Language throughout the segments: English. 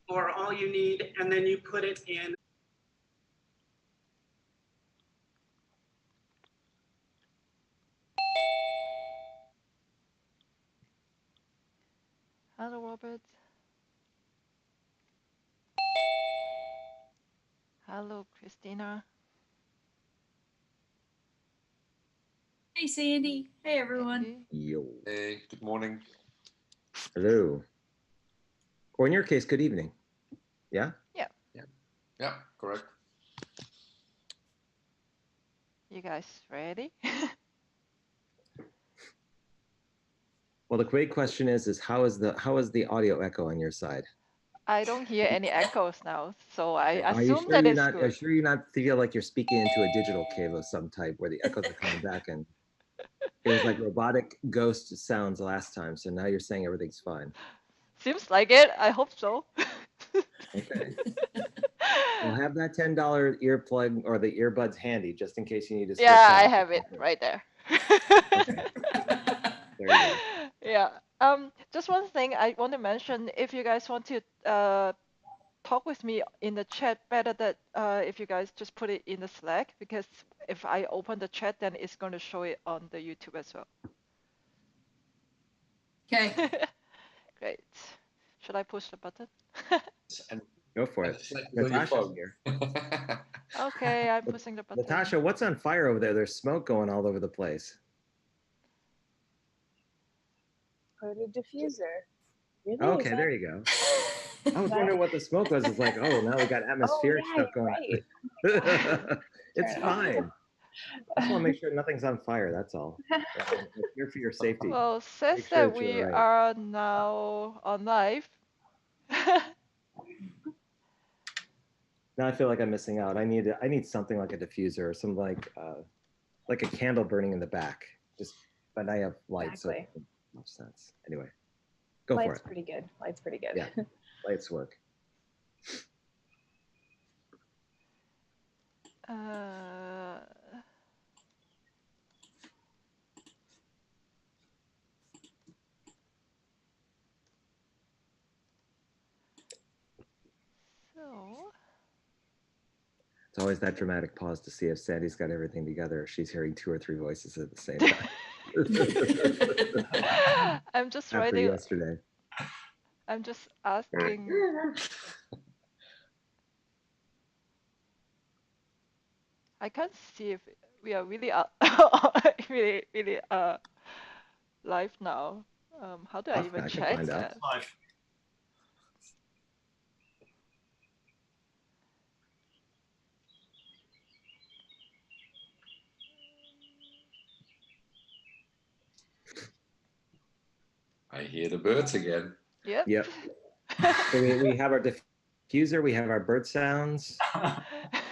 or all you need, and then you put it in. Hello, Robert. Hello, Christina. Hey, Sandy. Hey, everyone. Hey. Yo. Hey, good morning. Hello. Or in your case, good evening. Yeah? Yeah, correct. You guys ready? Well, the great question is how is the audio echo on your side? I don't hear any echoes now, so I Are you assume sure that you're it's not? Are you good. sure you're not feel like you're speaking into a digital cave of some type where the echoes are coming back and it was like robotic ghost sounds last time, so now you're saying everything's fine. Seems like it. I hope so. Okay. Well, have that $10 earplug or the earbuds handy just in case you need to switch Yeah, out. I have it right there. Okay. There you go. Yeah. Just one thing I want to mention, if you guys want to talk with me in the chat, better that if you guys just put it in the Slack, because if I open the chat, then it's going to show it on the YouTube as well. Okay. Great. Should I push the button? And Go for it. it's like on your Natasha's phone. here. Okay, I'm pushing the button. Natasha, what's on fire over there? There's smoke going all over the place. Put a diffuser. Really? Okay, there you go. I was wondering what the smoke was. It's like, oh, now we got atmospheric stuff going. Right. It's Turn it off. fine. I just want to make sure nothing's on fire. That's all. I'm here for your safety. Well, says Make sure that that you're we all right. are now on live. Now I feel like I'm missing out. I need something like a diffuser or some like a candle burning in the back. But I have lights, so it Exactly. makes much sense. Anyway, go for Light's it. pretty good. Light's pretty good. Yeah. Lights work. Uh, so, It's always that dramatic pause to see if Sandy's got everything together. She's hearing 2 or 3 voices at the same time. I'm just After writing. yesterday. I'm just asking. I can't see if we are really really live now. How do I even I can check find out. that? Live. I hear the birds again. Yep. Yep. So we have our diffuser, we have our bird sounds,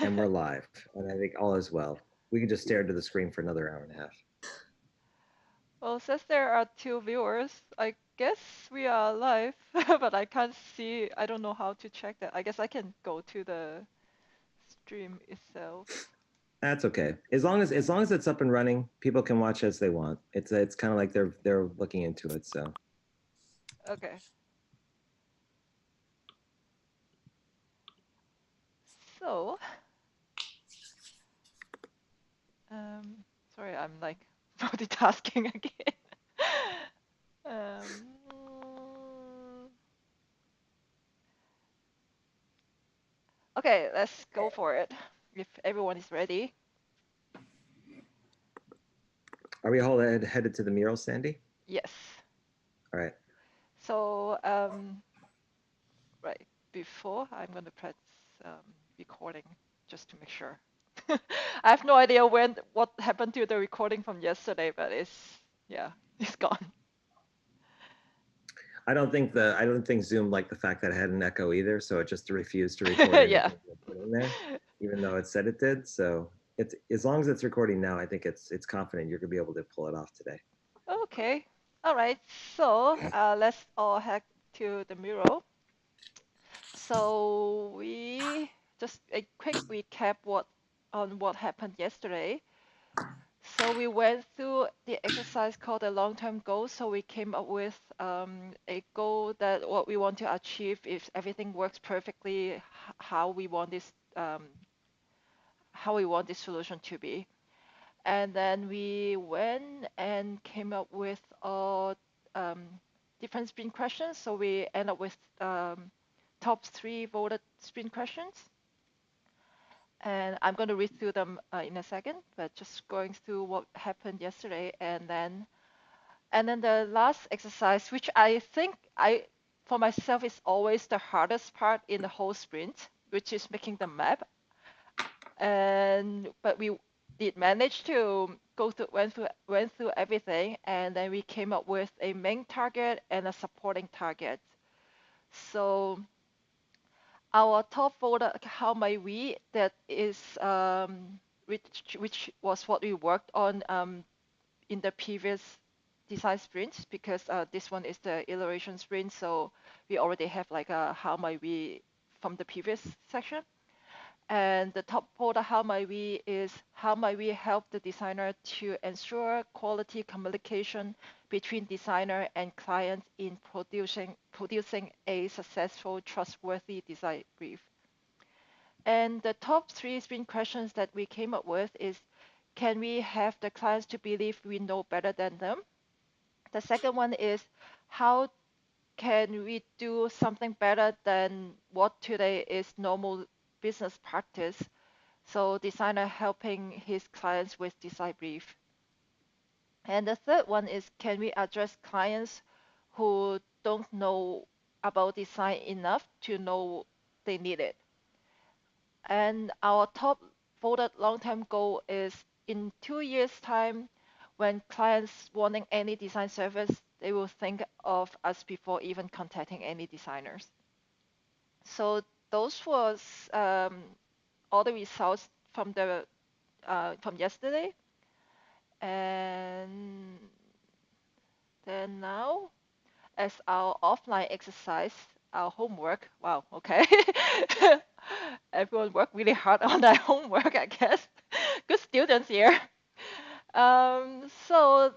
and we're live. And I think all is well. We can just stare into the screen for another hour and a half. Well, it says there are 2 viewers. I guess we are live, but I can't see. I don't know how to check that. I guess I can go to the stream itself. That's okay. As long as it's up and running, people can watch as they want. It's kind of like they're looking into it. So Okay. So, sorry, I'm like multitasking again. Um, okay, let's go for it. If everyone is ready. are we all headed to the mural, Sandy? Yes. All right. So, right before I'm gonna press recording just to make sure. I have no idea what happened to the recording from yesterday, but it's gone. I don't think Zoom liked the fact that it had an echo either, so it just refused to record Yeah. anything I put in there, even though it said it did. So it's as long as it's recording now, I think it's confident you're gonna be able to pull it off today. Okay. All right. So let's all head to the mural. So we just a quick recap on what happened yesterday. So we went through the exercise called a long-term goal. So we came up with a goal that what we want to achieve if everything works perfectly, how we want this solution to be. And then we went and came up with all different sprint questions. So we end up with top 3 voted sprint questions. And I'm going to read through them in a second, but just going through what happened yesterday. And then the last exercise, which I think for myself is always the hardest part in the whole sprint, which is making the map. But we did manage to went through everything, and then we came up with a main target and a supporting target. So our top voted, how might we, that is which was what we worked on in the previous design sprint, because this one is the iteration sprint, so we already have like a how might we from the previous section. And the top voter, how might we, is how might we help the designer to ensure quality communication between designer and client in producing a successful, trustworthy design brief. And the top 3 sprint questions that we came up with is, can we have the clients to believe we know better than them? The second one is, how can we do something better than what today is normal business practice? So designer helping his clients with design brief. And the third one is, can we address clients who don't know about design enough to know they need it? And our top voted long-term goal is, in 2 years' time, when clients wanting any design service, they will think of us before even contacting any designers. So those was all the results from yesterday. And then now, as our offline exercise, our homework. Wow, okay. Everyone worked really hard on their homework, I guess. Good students here. So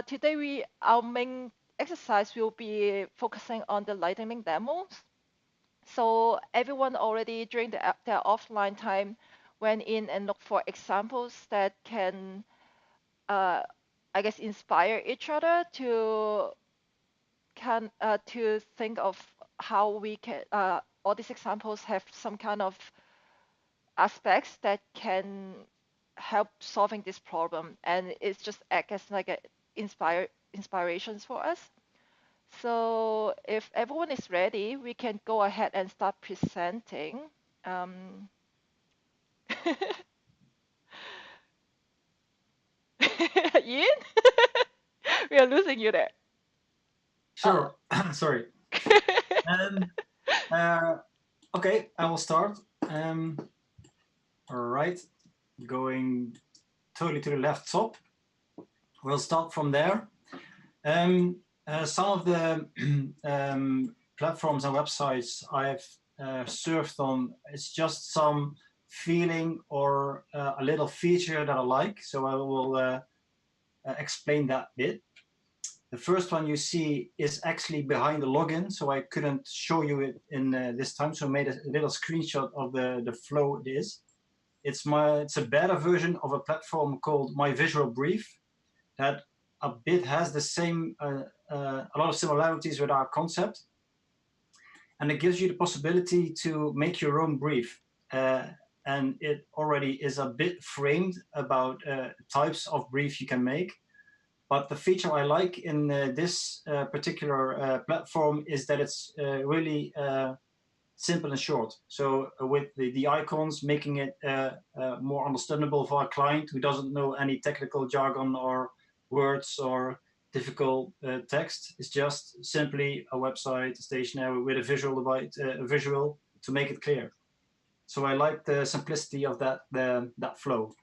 today our main exercise will be focusing on the lightning demos. So everyone already during their offline time went in and looked for examples that can, I guess, inspire each other to think of how we can. All these examples have some kind of aspects that can help solving this problem, and it's just act as like a inspirations for us. So if everyone is ready, we can go ahead and start presenting. Ian, we are losing you there. Sure. Sorry. Okay, I will start. All right, going totally to the left top. We'll start from there. Some of the platforms and websites I've surfed on, it's just some feeling or a little feature that I like. So I will explain that bit. The first one you see is actually behind the login, so I couldn't show you it in this time, so I made a little screenshot of the flow it is. It's a beta version of a platform called My Visual Brief that a bit has the same, a lot of similarities with our concept. And it gives you the possibility to make your own brief. And it already is a bit framed about types of brief you can make. But the feature I like in this particular platform is that it's really simple and short. So with the icons, making it more understandable for a client who doesn't know any technical jargon or words or difficult text. It's just simply a website, a stationery with a visual to make it clear. So I like the simplicity of that flow.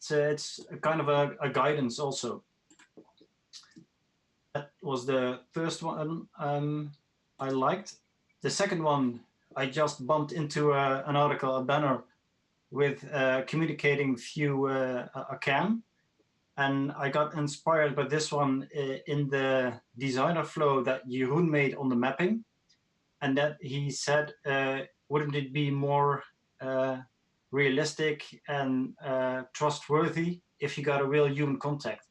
It's a kind of a guidance also. That was the first one I liked. The second one, I just bumped into an article, a banner with communicating through a cam. And I got inspired by this one in the designer flow that Jeroen made on the mapping. And that he said, wouldn't it be more realistic and trustworthy if you got a real human contact?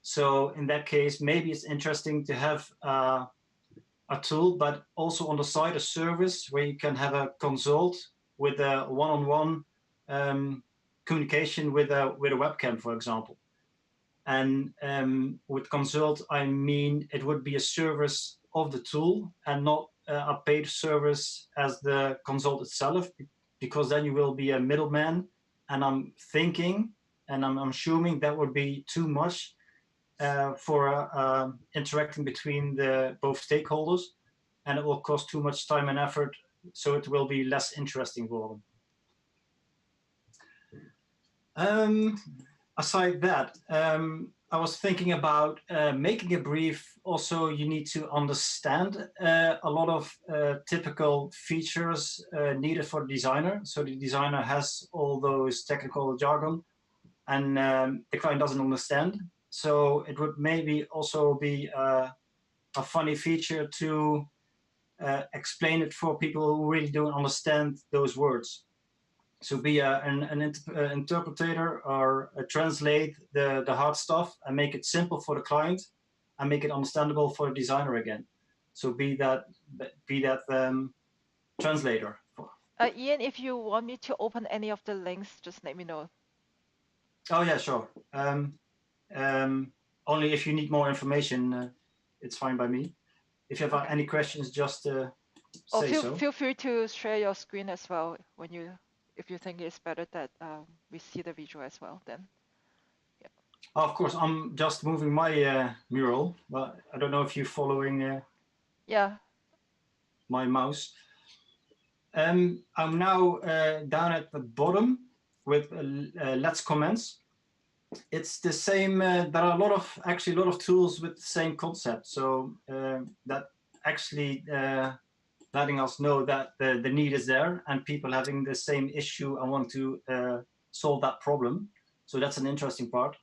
So in that case, maybe it's interesting to have a tool, but also on the side a service where you can have a consult with a one-on-one communication with a webcam, for example. And with consult, I mean it would be a service of the tool and not a paid service as the consult itself, because then you will be a middleman. And I'm thinking, and I'm assuming that would be too much for interacting between the both stakeholders, and it will cost too much time and effort, so it will be less interesting for them. Aside that, I was thinking about making a brief. Also, you need to understand a lot of typical features needed for the designer. So the designer has all those technical jargon, and the client doesn't understand. So it would maybe also be a funny feature to explain it for people who really don't understand those words. So be an interpreter or translate the hard stuff and make it simple for the client and make it understandable for the designer again. So be that translator. Ian, if you want me to open any of the links, just let me know. Oh yeah, sure. Only if you need more information, it's fine by me. If you have any questions, just say so. Feel free to share your screen as well when you, if you think it's better that we see the visual as well. Then, yeah. Oh, of course, I'm just moving my mural, but I don't know if you're following. Yeah. My mouse. I'm now down at the bottom with let's commence. It's the same. There are actually a lot of tools with the same concept. So that actually letting us know that the need is there and people having the same issue and want to solve that problem. So that's an interesting part.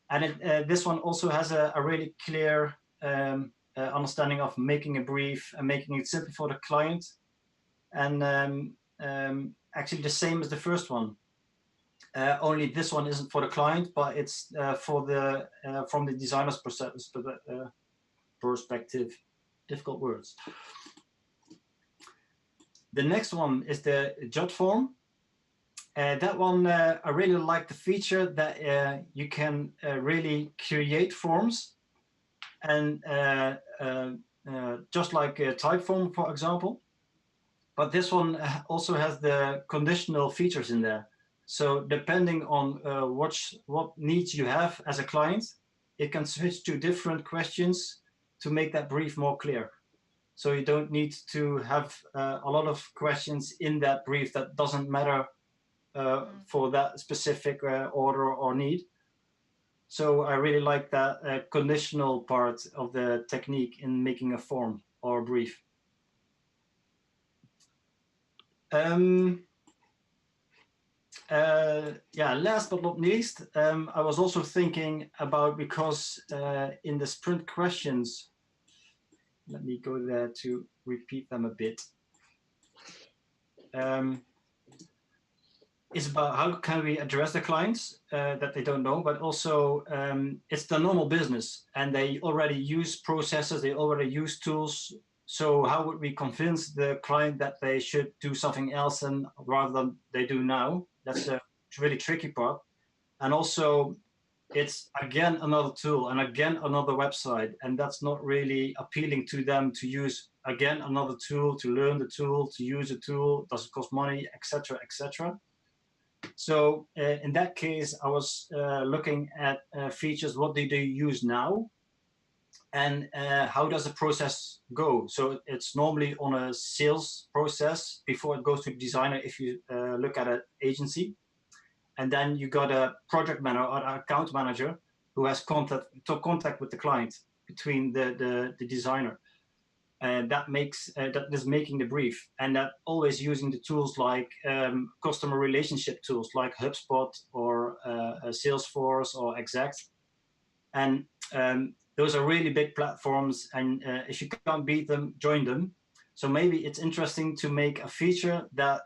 And this one also has a really clear understanding of making a brief and making it simple for the client. And actually the same as the first one. Only this one isn't for the client, but it's for the from the designer's perspective. Difficult words. The next one is the jot form. That one, I really like the feature that you can really create forms, and just like a type form, for example. But this one also has the conditional features in there. So depending on what needs you have as a client, it can switch to different questions to make that brief more clear. So you don't need to have a lot of questions in that brief that doesn't matter for that specific order or need. So I really like that conditional part of the technique in making a form or a brief. Yeah, last but not least, I was also thinking about, because in the sprint questions, let me go there to repeat them a bit. It's about how can we address the clients that they don't know, but also it's the normal business and they already use processes, they already use tools. So how would we convince the client that they should do something else and rather than they do now? That's the really tricky part. And also it's again another tool and again another website, and that's not really appealing to them to use again another tool, to learn the tool, to use a tool, does it cost money, etc., etc. So in that case, I was looking at features, what do they use now? And how does the process go? So it's normally on a sales process before it goes to the designer if you look at an agency. And then you got a project manager or an account manager who has contact with the client between the designer. that is making the brief, and that always using the tools like customer relationship tools like HubSpot or Salesforce or Exact. And those are really big platforms, and if you can't beat them, join them. So maybe it's interesting to make a feature that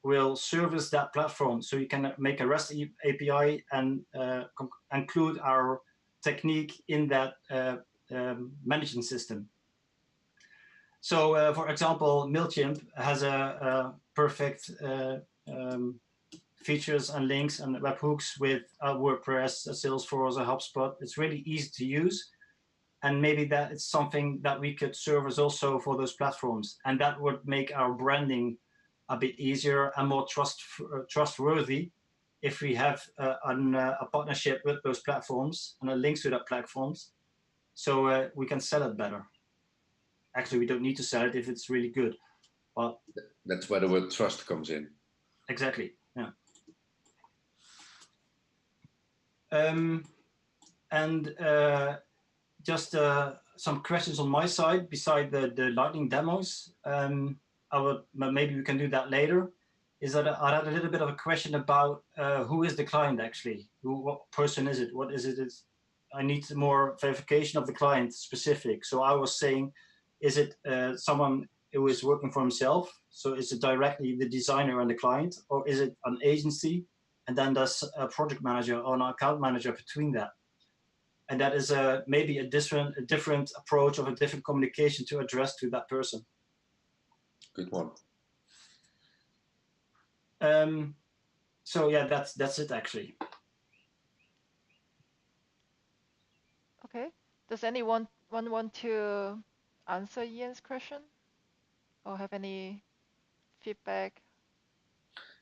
will service that platform. So you can make a REST API and include our technique in that management system. So, for example, MailChimp has a perfect features and links and webhooks with WordPress, Salesforce, or HubSpot. It's really easy to use. And maybe that is something that we could service also for those platforms. And that would make our branding a bit easier and more trustworthy if we have a partnership with those platforms and a links to that platforms. So we can sell it better. Actually, we don't need to sell it if it's really good. But that's where the word trust comes in. Exactly. Yeah. Just some questions on my side beside the lightning demos. Maybe we can do that later. Is that I had a little bit of a question about who is the client actually? What person is it? What is it? I need more verification of the client specific. So I was saying, is it someone who is working for himself? So is it directly the designer and the client, or is it an agency? And then there's a project manager or an account manager between that. And that is maybe a different approach of a different communication to address to that person. Good one. So yeah, that's it actually. Okay. Does anyone want to answer Ian's question or have any feedback?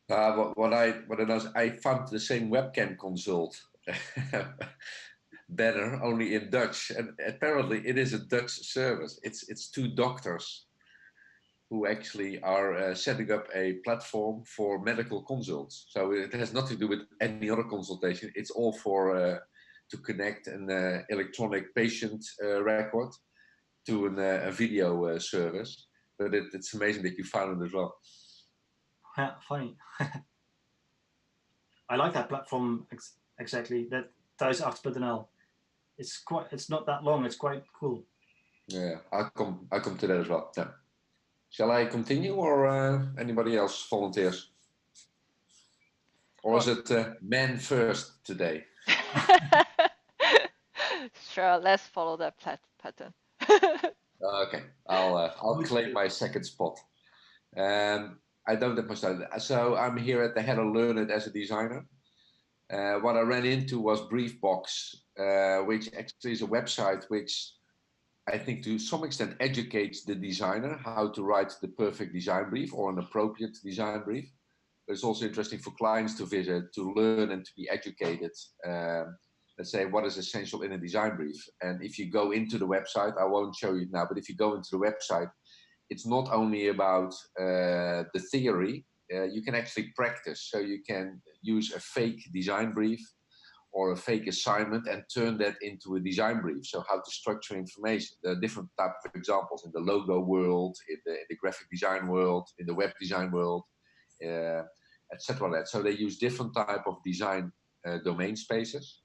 What I know is I found the same webcam consult better, only in Dutch, and apparently it is a Dutch service. It's two doctors who actually are setting up a platform for medical consults. So it has nothing to do with any other consultation. It's all for to connect an electronic patient record to a video service. But it's amazing that you found it as well. Yeah, funny. I like that platform exactly. That thuisarts.nl. It's not that long. It's quite cool. Yeah, I come to that as well. Yeah. Shall I continue, or anybody else volunteers? Or is it men first today? Sure, let's follow that pattern. Okay, I'll claim my second spot. I don't have much time. So I'm here at the Head of Learn It as a designer. What I ran into was Briefbox, which actually is a website which I think to some extent educates the designer how to write the perfect design brief or an appropriate design brief. But it's also interesting for clients to visit, to learn and to be educated. Let's say what is essential in a design brief. And if you go into the website, I won't show you now, but if you go into the website, it's not only about the theory, you can actually practice. So you can use a fake design brief or a fake assignment and turn that into a design brief. So how to structure information. There are different types of examples in the logo world, in the graphic design world, in the web design world, etc. So they use different type of design domain spaces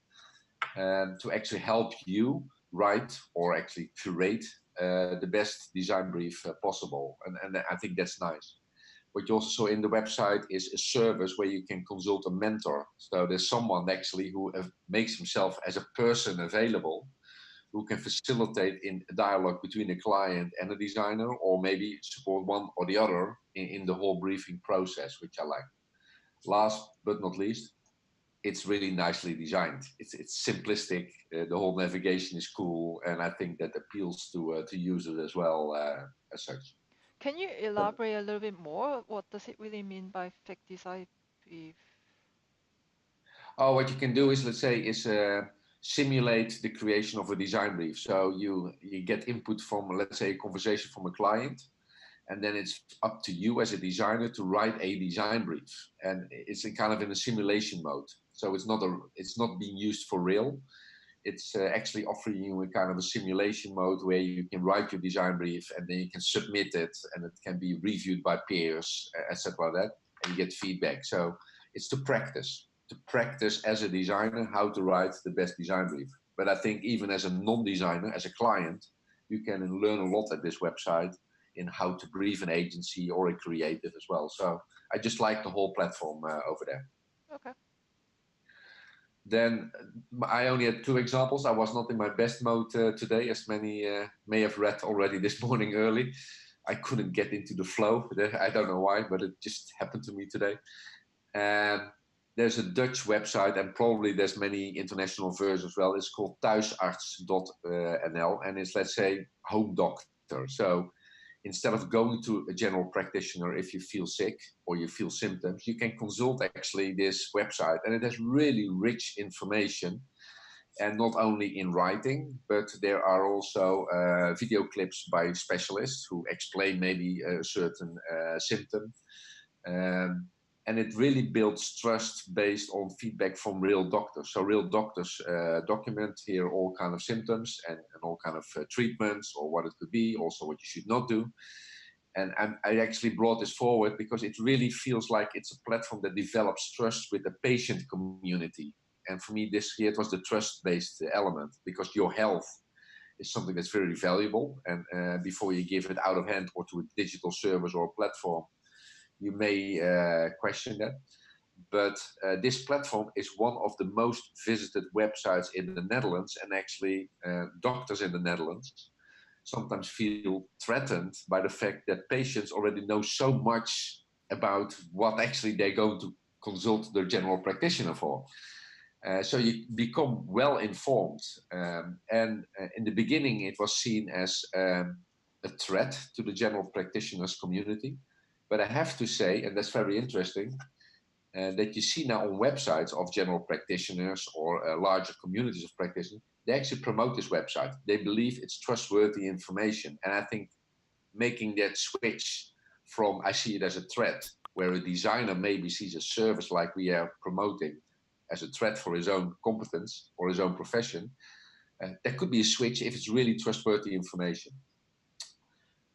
to actually help you write or actually curate the best design brief possible. And I think that's nice. What you also saw in the website is a service where you can consult a mentor. So there's someone actually who makes himself as a person available, who can facilitate in a dialogue between a client and a designer, or maybe support one or the other in the whole briefing process, which I like. Last but not least, it's really nicely designed. It's simplistic. The whole navigation is cool, and I think that appeals to users as well as such. Can you elaborate a little bit more? What does it really mean by fake design brief? Oh, what you can do is, let's say, simulate the creation of a design brief. So you get input from, let's say, a conversation from a client, and then it's up to you as a designer to write a design brief, and it's in a simulation mode. So it's not being used for real. it's actually offering you a kind of a simulation mode where you can write your design brief and then you can submit it and it can be reviewed by peers, etc. like that, and you get feedback. So it's to practice as a designer how to write the best design brief. But I think even as a non-designer, as a client, you can learn a lot at this website in how to brief an agency or a creative as well. So I just like the whole platform over there. Okay. Then I only had 2 examples. I was not in my best mode today, as many may have read already this morning early. I couldn't get into the flow. I don't know why, but it just happened to me today. And there's a Dutch website, and probably there's many international versions as well. It's called thuisarts.nl, and it's, let's say, home doctor. So instead of going to a general practitioner if you feel sick or you feel symptoms, you can consult actually this website, and it has really rich information, and not only in writing, but there are also video clips by specialists who explain maybe a certain symptom. And it really builds trust based on feedback from real doctors. So real doctors document here all kind of symptoms and all kind of treatments or what it could be, also what you should not do. And I actually brought this forward because it really feels like it's a platform that develops trust with the patient community. And for me this year, it was the trust-based element, because your health is something that's very valuable. And before you give it out of hand or to a digital service or a platform, you may question that. But this platform is one of the most visited websites in the Netherlands, and actually doctors in the Netherlands sometimes feel threatened by the fact that patients already know so much about what actually they're going to consult their general practitioner for. So you become well informed. And in the beginning, it was seen as a threat to the general practitioners community. But I have to say, and that's very interesting, that you see now on websites of general practitioners or larger communities of practitioners, they actually promote this website. They believe it's trustworthy information. And I think making that switch from, I see it as a threat, where a designer maybe sees a service like we are promoting as a threat for his own competence or his own profession, that could be a switch if it's really trustworthy information.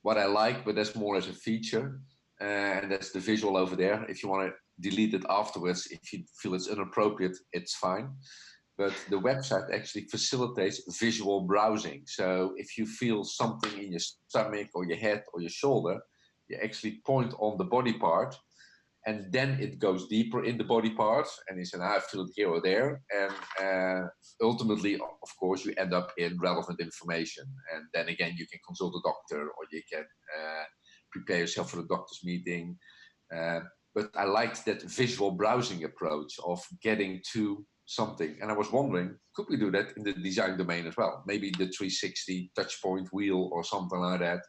What I like, but that's more as a feature, and that's the visual over there. If you want to delete it afterwards, if you feel it's inappropriate, it's fine. But the website actually facilitates visual browsing. So if you feel something in your stomach or your head or your shoulder, you actually point on the body part, and then it goes deeper in the body part, and you say, I feel it here or there. And ultimately, of course, you end up in relevant information. And then again, you can consult a doctor, or you can prepare yourself for the doctor's meeting. But I liked that visual browsing approach of getting to something. And I was wondering, could we do that in the design domain as well? Maybe the 360 touch point wheel or something like that,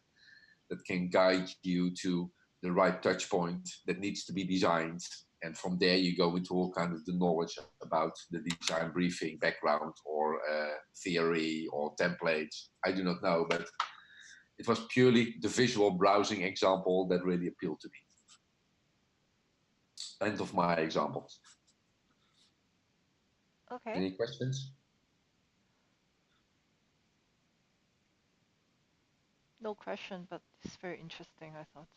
that can guide you to the right touch point that needs to be designed. And from there, you go into all kinds of the knowledge about the design briefing background or theory or templates. I do not know, but it was purely the visual browsing example that really appealed to me. End of my examples. Okay. Any questions? No question, but it's very interesting, I thought.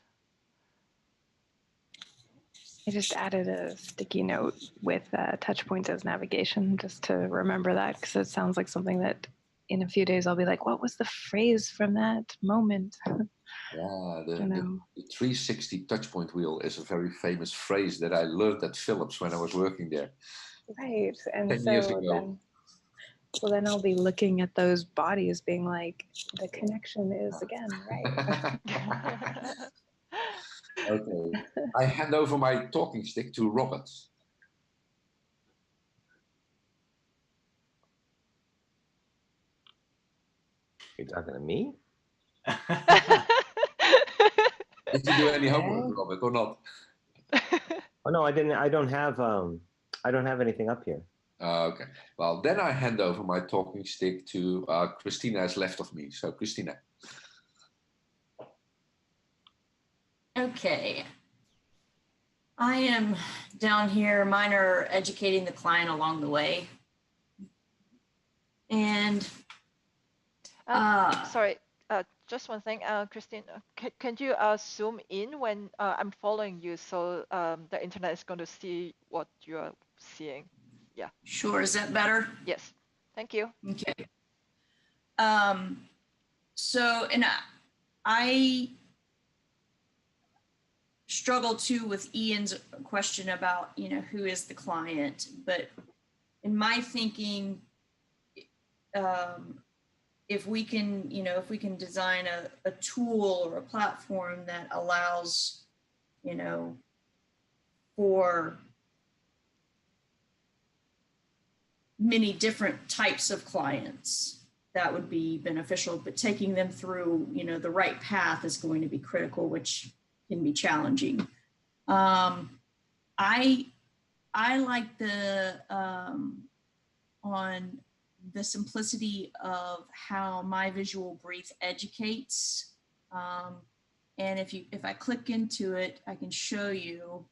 I just added a sticky note with touch points as navigation, just to remember that, because it sounds like something that in a few days I'll be like, what was the phrase from that moment? Yeah, the 360 touch point wheel is a very famous phrase that I learned at Philips when I was working there. Right. And 10 years so ago. then I'll be looking at those bodies being like, the connection is again, right. Okay, I hand over my talking stick to Robert. You're talking to me? Did you do any homework, Robert, or not? Oh no, I didn't. I don't have anything up here. Okay, well then I hand over my talking stick to Christina is left of me. So Christina. Okay. I am down here, mine are educating the client along the way. And Sorry, just one thing, Christine, can you zoom in when I'm following you so the internet is going to see what you're seeing? Yeah. sure, is that better? Yes. Thank you. Okay. So, and I struggle too with Ian's question about, you know, who is the client, but in my thinking, if we can, you know, if we can design a tool or a platform that allows, you know, for many different types of clients, that would be beneficial, but taking them through, you know, the right path is going to be critical, which can be challenging. I like the, on the simplicity of how my visual brief educates. And if I click into it, I can show you.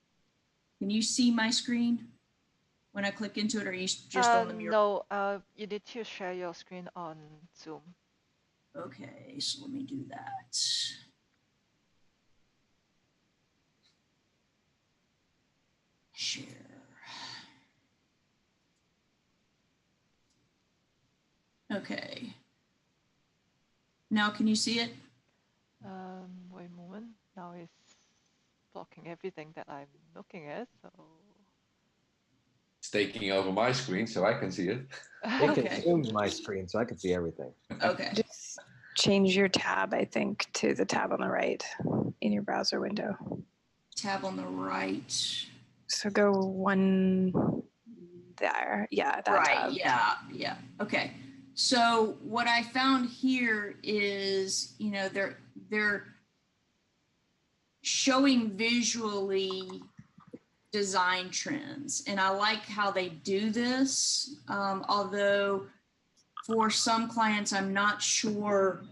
Can you see my screen when I click into it, or are you just on the mural? No, you need to share your screen on Zoom. Okay, so let me do that. Share. Okay. Now can you see it? Wait a moment. Now it's blocking everything that I'm looking at. So It's taking over my screen, so I can see it. It Okay. consumed my screen, so I could see everything. Okay. Just change your tab, I think, to the tab on the right in your browser window. Tab on the right. So go one there. Yeah, that Right. tab. Yeah. Okay. So what I found here is, you know, they're showing visually design trends, and I like how they do this. Although for some clients, I'm not sure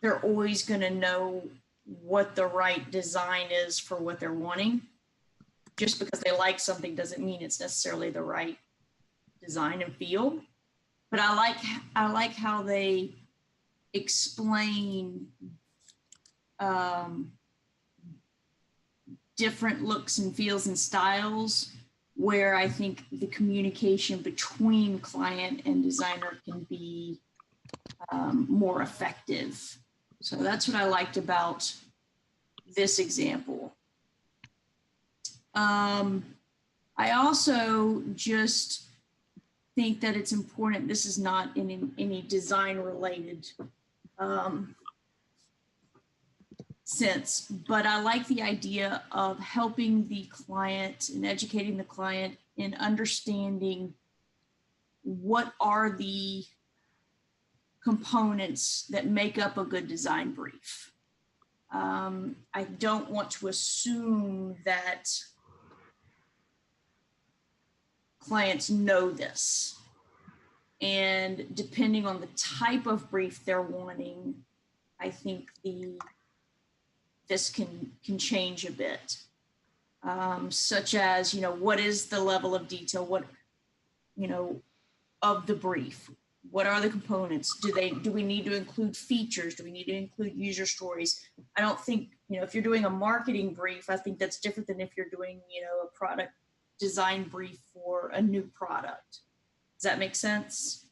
they're always going to know what the right design is for what they're wanting. Just because they like something doesn't mean it's necessarily the right design and feel. But I like how they explain different looks and feels and styles, where I think the communication between client and designer can be more effective. So that's what I liked about this example. I also just think that it's important, this is not in any design related sense, but I like the idea of helping the client and educating the client in understanding what are the components that make up a good design brief. I don't want to assume that clients know this. And depending on the type of brief they're wanting, I think this can change a bit. Such as, you know, what is the level of detail, what, you know, of the brief? What are the components? Do we need to include features? Do we need to include user stories? I don't think, you know, if you're doing a marketing brief, I think that's different than if you're doing, you know, a product design brief for a new product. Does that make sense?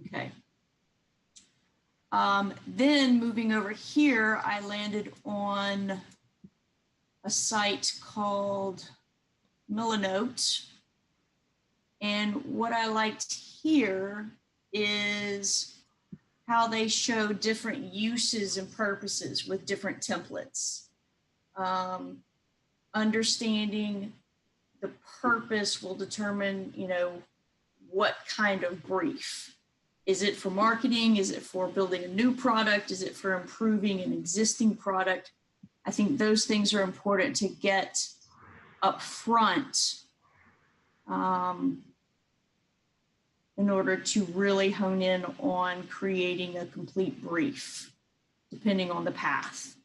Okay. Then moving over here, I landed on a site called MillaNote. And what I liked here is how they show different uses and purposes with different templates. Understanding the purpose will determine, you know, what kind of brief. Is it for marketing? Is it for building a new product? Is it for improving an existing product? I think those things are important to get up front in order to really hone in on creating a complete brief, depending on the path.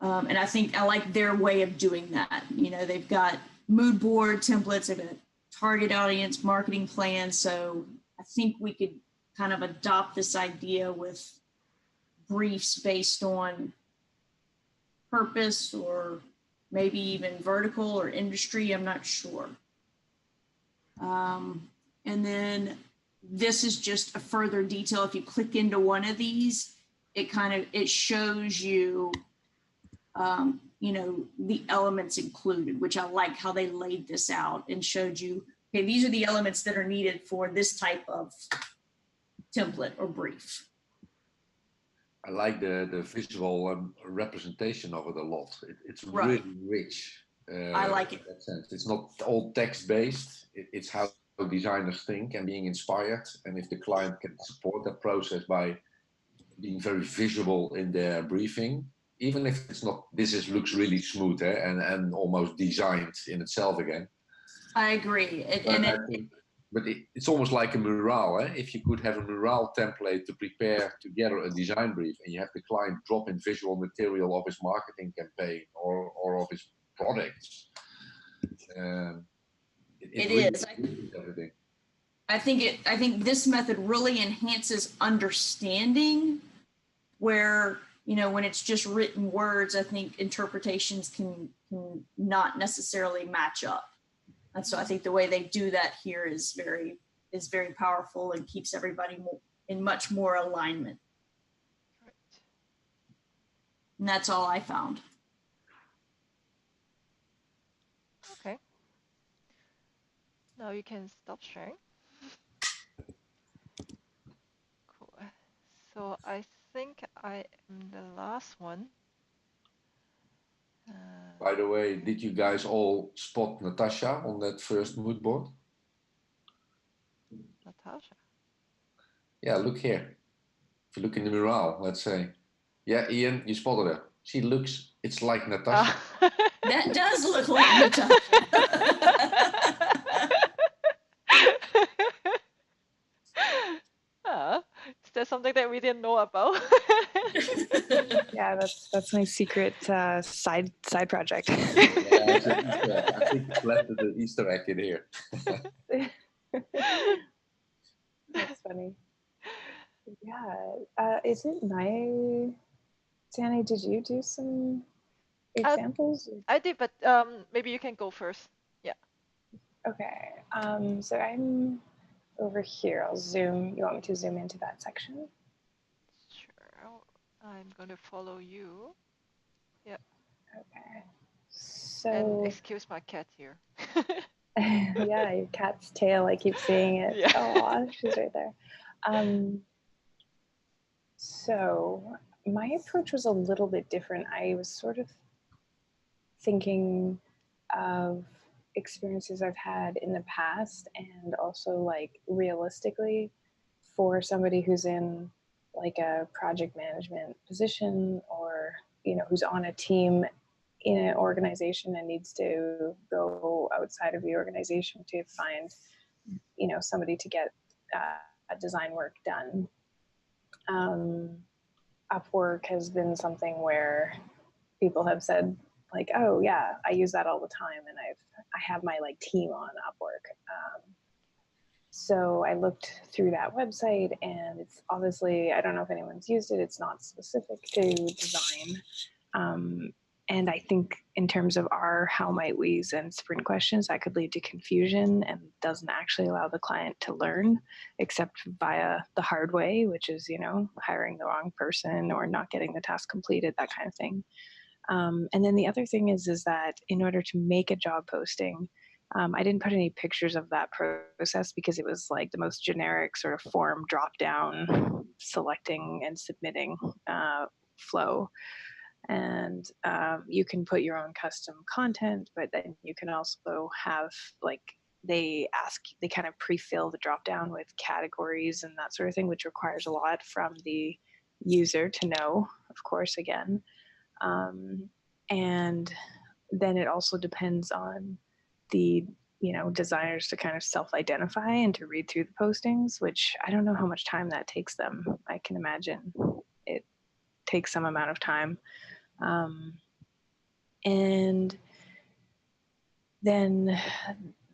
And I think I like their way of doing that. You know, they've got mood board templates, they've got target audience marketing plans. So I think we could kind of adopt this idea with briefs based on purpose or maybe even vertical or industry, I'm not sure. And then this is just a further detail. If you click into one of these, it shows you, you know, the elements included, which I like how they laid this out and showed you, okay, these are the elements that are needed for this type of template or brief. I like the visual representation of it a lot. It's Right. really rich. I like it. In that sense. It's not all text-based. It's how designers think and being inspired. And if the client can support that process by being very visual in their briefing, even if it's not, looks really smooth and almost designed in itself again. I agree. It's almost like a mural. If you could have a mural template to prepare together a design brief, and you have the client drop in visual material of his marketing campaign or of his products. It really is. Everything. I think this method really enhances understanding, where, you know, when it's just written words, I think interpretations can not necessarily match up. And so I think the way they do that here is very powerful and keeps everybody in much more alignment. And that's all I found. Okay. Now you can stop sharing. Cool. So I think I am the last one. By the way, did you guys all spot Natasha on that first mood board? Natasha. Yeah, look here. If you look in the mural, let's say. Yeah, Ian, you spotted her. She looks, it's like Natasha. That does look like Natasha. Is there something that we didn't know about? Yeah, that's my secret side project. Yeah, it's an Easter egg. I think it's left the Easter egg in here. That's funny. Yeah. Is it Sandy, did you do some examples? I did, but maybe you can go first. Yeah. Okay. So I'm over here. I'll zoom. You want me to zoom into that section? Sure. I'm going to follow you. Yeah. Okay. So. And excuse my cat here. Yeah, your cat's tail. I keep seeing it. Yeah. Oh, she's right there. So my approach was a little bit different. I was sort of thinking of experiences I've had in the past, and also like realistically for somebody who's in like a project management position, or, you know, who's on a team in an organization and needs to go outside of the organization to find, you know, somebody to get design work done. Upwork has been something where people have said like, oh yeah, I use that all the time, and I have my like team on Upwork. So I looked through that website, and it's obviously, I don't know if anyone's used it, it's not specific to design. And I think in terms of our how might we's and sprint questions, that could lead to confusion and doesn't actually allow the client to learn, except via the hard way, which is, you know, hiring the wrong person or not getting the task completed, that kind of thing. And then the other thing is that in order to make a job posting, I didn't put any pictures of that process because it was like the most generic sort of form drop down, selecting and submitting flow. And you can put your own custom content, but then you can also have like, they kind of pre-fill the drop down with categories and that sort of thing, which requires a lot from the user to know, of course, again. And then it also depends on the, you know, designers to kind of self-identify and to read through the postings, which I don't know how much time that takes them. I can imagine it takes some amount of time. And then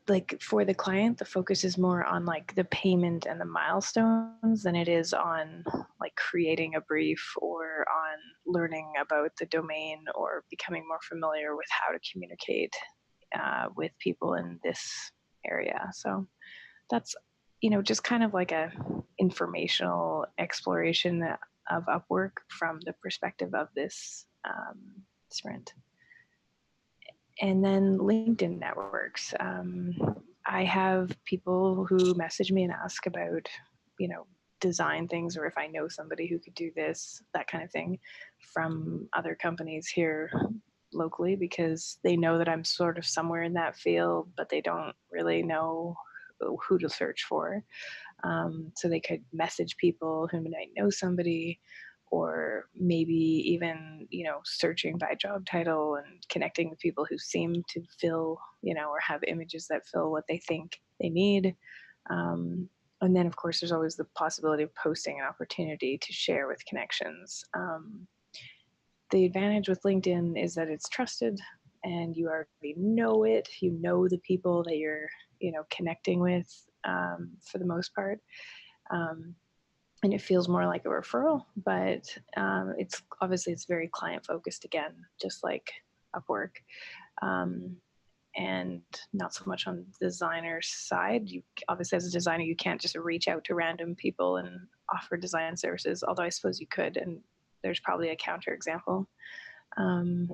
like for the client, the focus is more on like the payment and the milestones than it is on like creating a brief or on learning about the domain or becoming more familiar with how to communicate with people in this area. So that's, you know, just kind of like a informational exploration of Upwork from the perspective of this sprint. And then LinkedIn networks. I have people who message me and ask about, you know, design things, or if I know somebody who could do this, that kind of thing, from other companies here locally, because they know that I'm sort of somewhere in that field, but they don't really know who to search for. So they could message people who might know somebody, or maybe even, you know, searching by job title and connecting with people who seem to fill, you know, or have images that fill what they think they need. And then of course there's always the possibility of posting an opportunity to share with connections. The advantage with LinkedIn is that it's trusted and you already know it. You know the people that you're, you know, connecting with for the most part. And it feels more like a referral, but it's obviously it's very client focused again, just like Upwork, and not so much on the designer side. You obviously, as a designer, you can't just reach out to random people and offer design services, although I suppose you could, and there's probably a counter example. And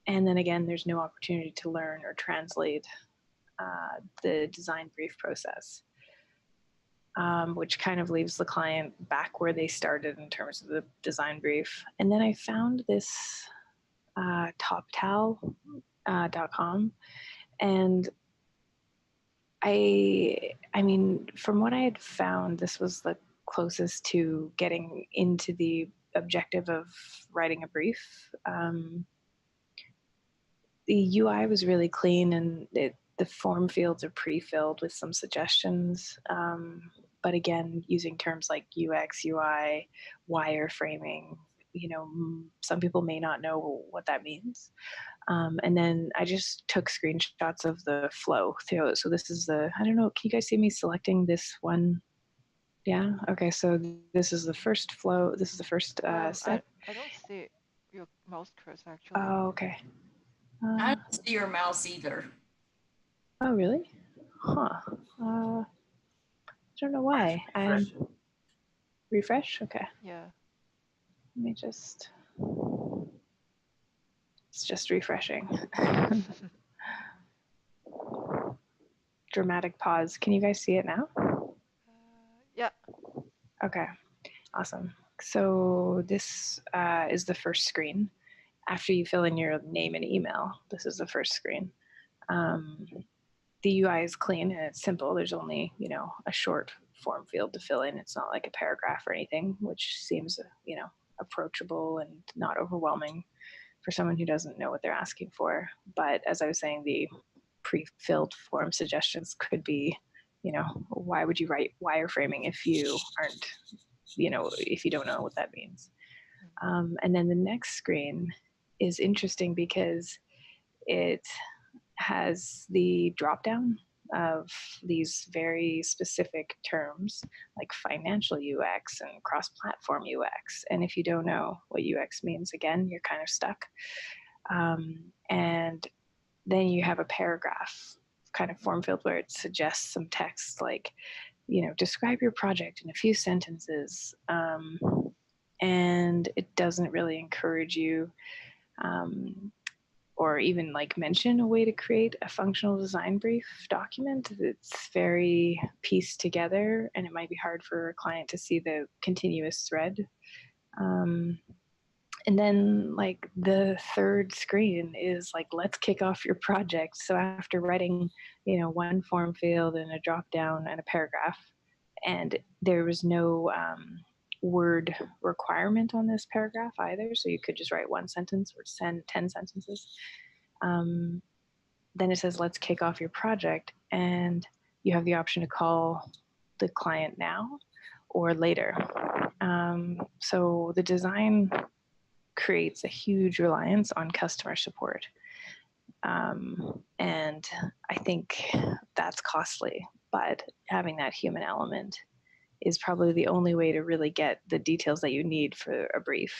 then again, there's no opportunity to learn or translate the design brief process. Which kind of leaves the client back where they started in terms of the design brief. And then I found this toptal.com, and I mean, from what I had found, this was the closest to getting into the objective of writing a brief. The UI was really clean, and the form fields are pre-filled with some suggestions. But again, using terms like UX, UI, wireframing, you know, some people may not know what that means. And then I just took screenshots of the flow through it. So this is the, I don't know, can you guys see me selecting this one? Yeah, okay, so this is the first flow. This is the first step. I don't see your mouse cursor actually. Oh, okay. I don't see your mouse either. Oh, really? Huh. I don't know why. Refresh? Okay. Yeah. Let me just. It's just refreshing. Dramatic pause. Can you guys see it now? Yeah. Okay. Awesome. So this is the first screen. After you fill in your name and email, this is the first screen. The UI is clean and it's simple. There's only, you know, a short form field to fill in. It's not like a paragraph or anything, which seems, you know, approachable and not overwhelming for someone who doesn't know what they're asking for. But as I was saying, the pre-filled form suggestions could be, you know, why would you write wireframing if you aren't, you know, if you don't know what that means. And then the next screen is interesting because it has the drop down of these very specific terms like financial UX and cross-platform UX. And if you don't know what UX means, again, you're kind of stuck. And then you have a paragraph kind of form field where it suggests some text like, you know, describe your project in a few sentences. And it doesn't really encourage you or even like mention a way to create a functional design brief document. It's very pieced together and it might be hard for a client to see the continuous thread. And then like the third screen is like, let's kick off your project. So after writing, you know, one form field and a drop down and a paragraph, and there was no word requirement on this paragraph either. So you could just write one sentence or 10 sentences. Then it says, let's kick off your project. And you have the option to call the client now or later. So the design creates a huge reliance on customer support. And I think that's costly, but having that human element is probably the only way to really get the details that you need for a brief.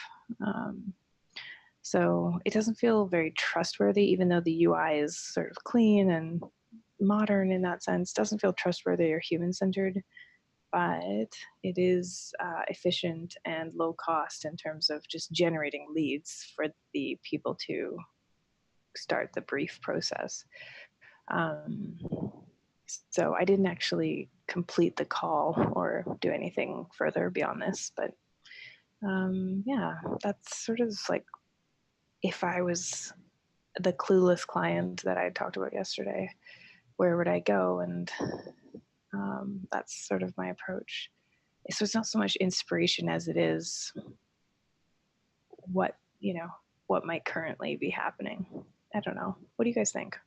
So it doesn't feel very trustworthy, even though the UI is sort of clean and modern in that sense. Doesn't feel trustworthy or human-centered, but it is efficient and low cost in terms of just generating leads for the people to start the brief process. So I didn't actually complete the call or do anything further beyond this, but yeah, that's sort of like if I was the clueless client that I talked about yesterday, where would I go? And that's sort of my approach. So it's not so much inspiration as it is what, what might currently be happening. I don't know. What do you guys think?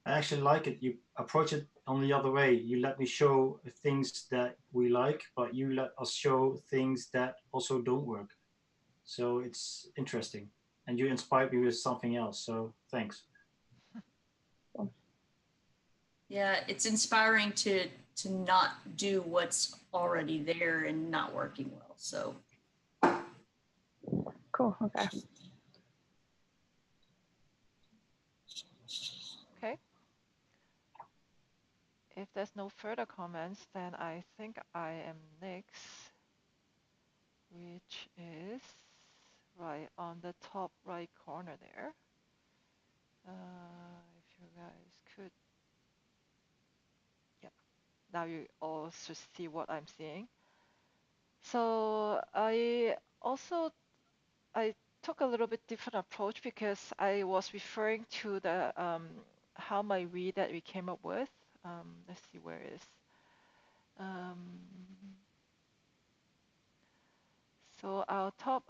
I actually like it. You approach it on the other way. You let me show things that we like, but you let us show things that also don't work. So it's interesting. And you inspired me with something else. So thanks. Yeah, it's inspiring to not do what's already there and not working well. So Cool. Okay. Okay. If there's no further comments, then I think I am next, which is right on the top right corner there. If you guys could, yep. Now you all should see what I'm seeing. So I took a little bit different approach because I was referring to the how my read that we came up with. Let's see where it is. So our top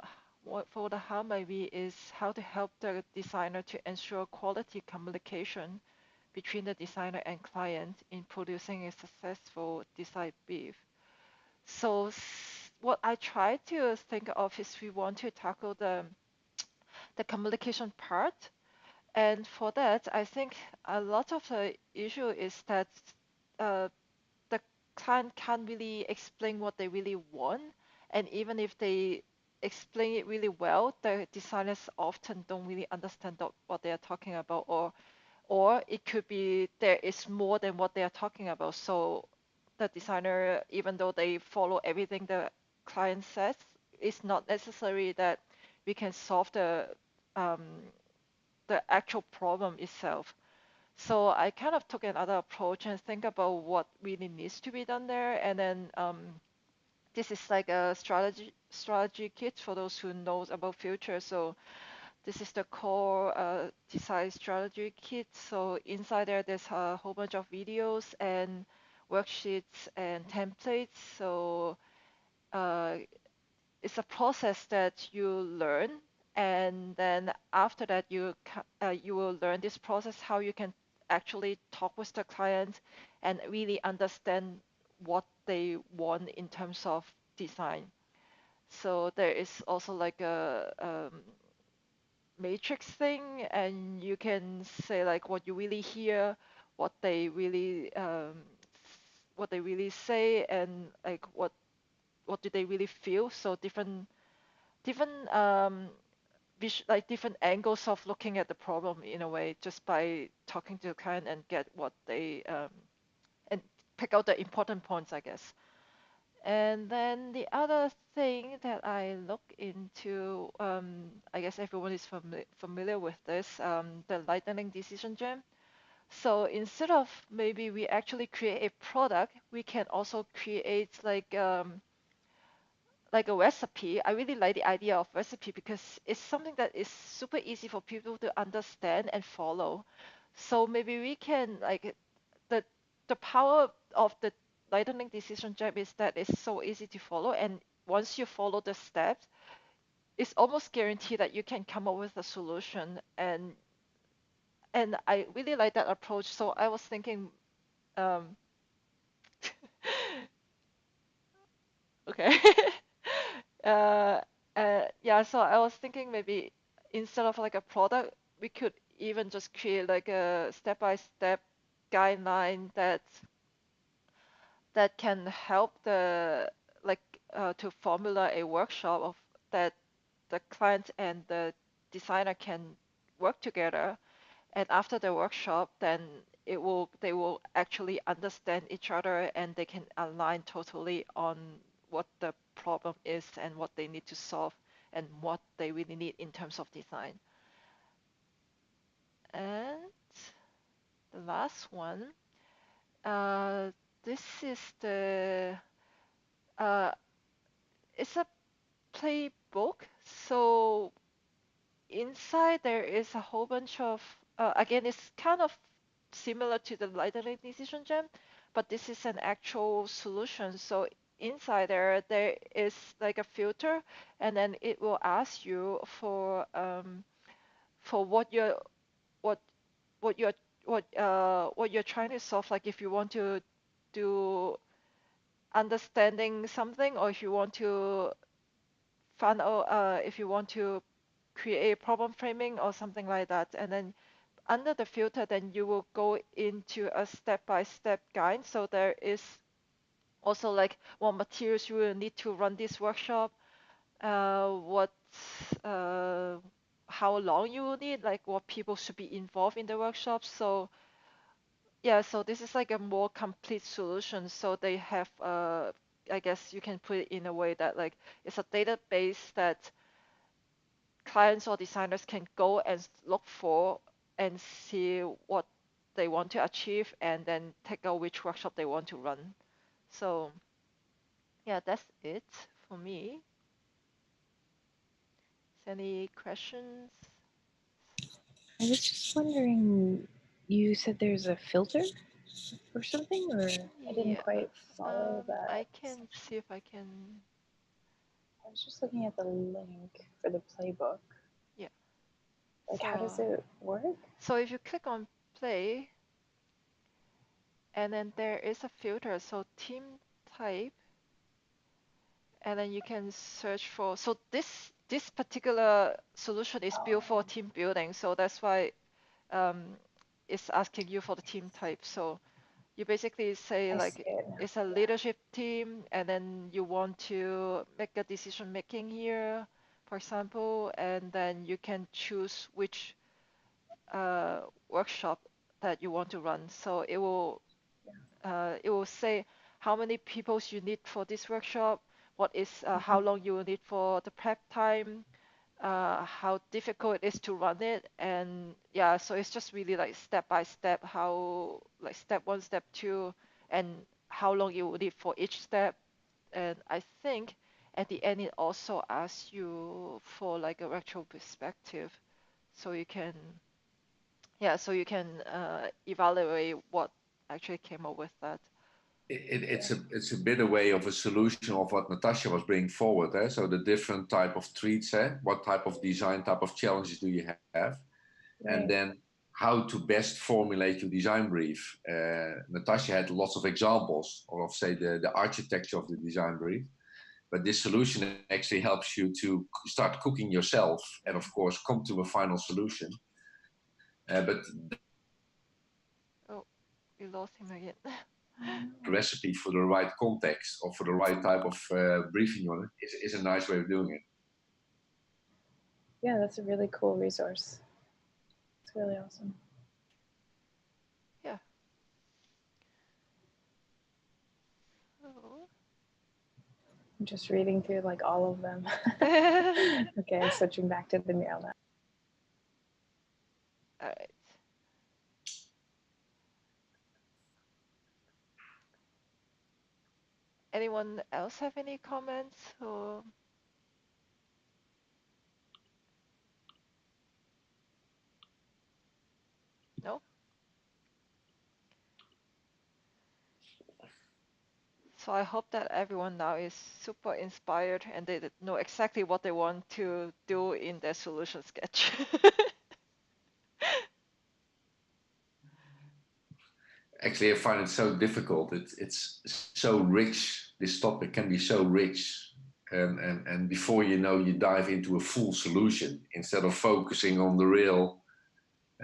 for the how my read is how to help the designer to ensure quality communication between the designer and client in producing a successful design brief. So what I try to think of is we want to tackle the communication part. And for that, I think a lot of the issue is that the client can't really explain what they really want. And even if they explain it really well, the designers often don't really understand what they are talking about, or it could be there is more than what they are talking about. So the designer, even though they follow everything the client says, it's not necessary that we can solve um, the actual problem itself. So I kind of took another approach and think about what really needs to be done there. And then this is like a strategy kit for those who knows about future. So this is the core design strategy kit. So inside there, there's a whole bunch of videos and worksheets and templates. So it's a process that you learn, and then after that, you will learn this process how you can actually talk with the client and really understand what they want in terms of design. So there is also like a matrix thing, and you can say like what you really hear, what they really say, and like what do they really feel. So different like different angles of looking at the problem in a way, just by talking to the client and get what they and pick out the important points, I guess. And then the other thing that I look into, I guess everyone is familiar with this, the lightning decision gem. So instead of maybe we actually create a product, we can also create like a recipe. I really like the idea of recipe because it's something that is super easy for people to understand and follow. So maybe we can like the power of the lightning decision gem is that it's so easy to follow, and once you follow the steps, it's almost guaranteed that you can come up with a solution. And I really like that approach. So I was thinking, um, okay. uh, yeah, so I was thinking maybe instead of like a product, we could even just create like a step-by-step guideline that can help the to formulate a workshop of that the client and the designer can work together, and after the workshop then they will actually understand each other and they can align totally on what the problem is and what they need to solve and what they really need in terms of design. And the last one, this is it's a playbook. So inside there is a whole bunch of, again, it's kind of similar to the lightning decision gem, but this is an actual solution. So inside there is like a filter, and then it will ask you for what you're what what you're what you're trying to solve. Like if you want to do understanding something, or if you want to find out if you want to create a problem framing or something like that. And then under the filter, then you will go into a step-by-step guide. So there is also like what materials you will need to run this workshop, how long you will need, like what people should be involved in the workshop. So yeah, so this is like a more complete solution. So they have, I guess you can put it in a way that like it's a database that clients or designers can go and look for and see what they want to achieve and then take out which workshop they want to run. So yeah, that's it for me. Is any questions? I was just wondering, you said there's a filter or something, or I didn't Yeah, quite follow that. I can see if I can. I was just looking at the link for the playbook. Yeah. Like, So, how does it work? So if you click on play, and then there is a filter, so team type, and then you can search for, so this particular solution is built for team building, so that's why it's asking you for the team type. So you basically say like it's a leadership team, and then you want to make a decision making here, for example, and then you can choose which workshop that you want to run. So it will say how many people you need for this workshop, what is how long you will need for the prep time, how difficult it is to run it, and yeah, so it's just really like step by step, how like step 1, step 2, and how long you will need for each step. And I think at the end it also asks you for like a retro perspective, so you can evaluate what actually came up with that. It's a bit a way of a solution of what Natasha was bringing forward. So the different type of treats, what type of design, type of challenges do you have? Right. And then how to best formulate your design brief. Natasha had lots of examples of, say, the architecture of the design brief. But this solution actually helps you to start cooking yourself and, of course, come to a final solution. Oh, we lost him again. Recipe for the right context or for the right type of briefing unit is a nice way of doing it. Yeah, that's a really cool resource. It's really awesome. Yeah. Oh. I'm just reading through like all of them. Okay, switching back to the MillaNote. All right. Anyone else have any comments or? No? So I hope that everyone now is super inspired and they know exactly what they want to do in their solution sketch. Actually, I find it so difficult. It's so rich. This topic can be so rich. And before you know, you dive into a full solution instead of focusing on the real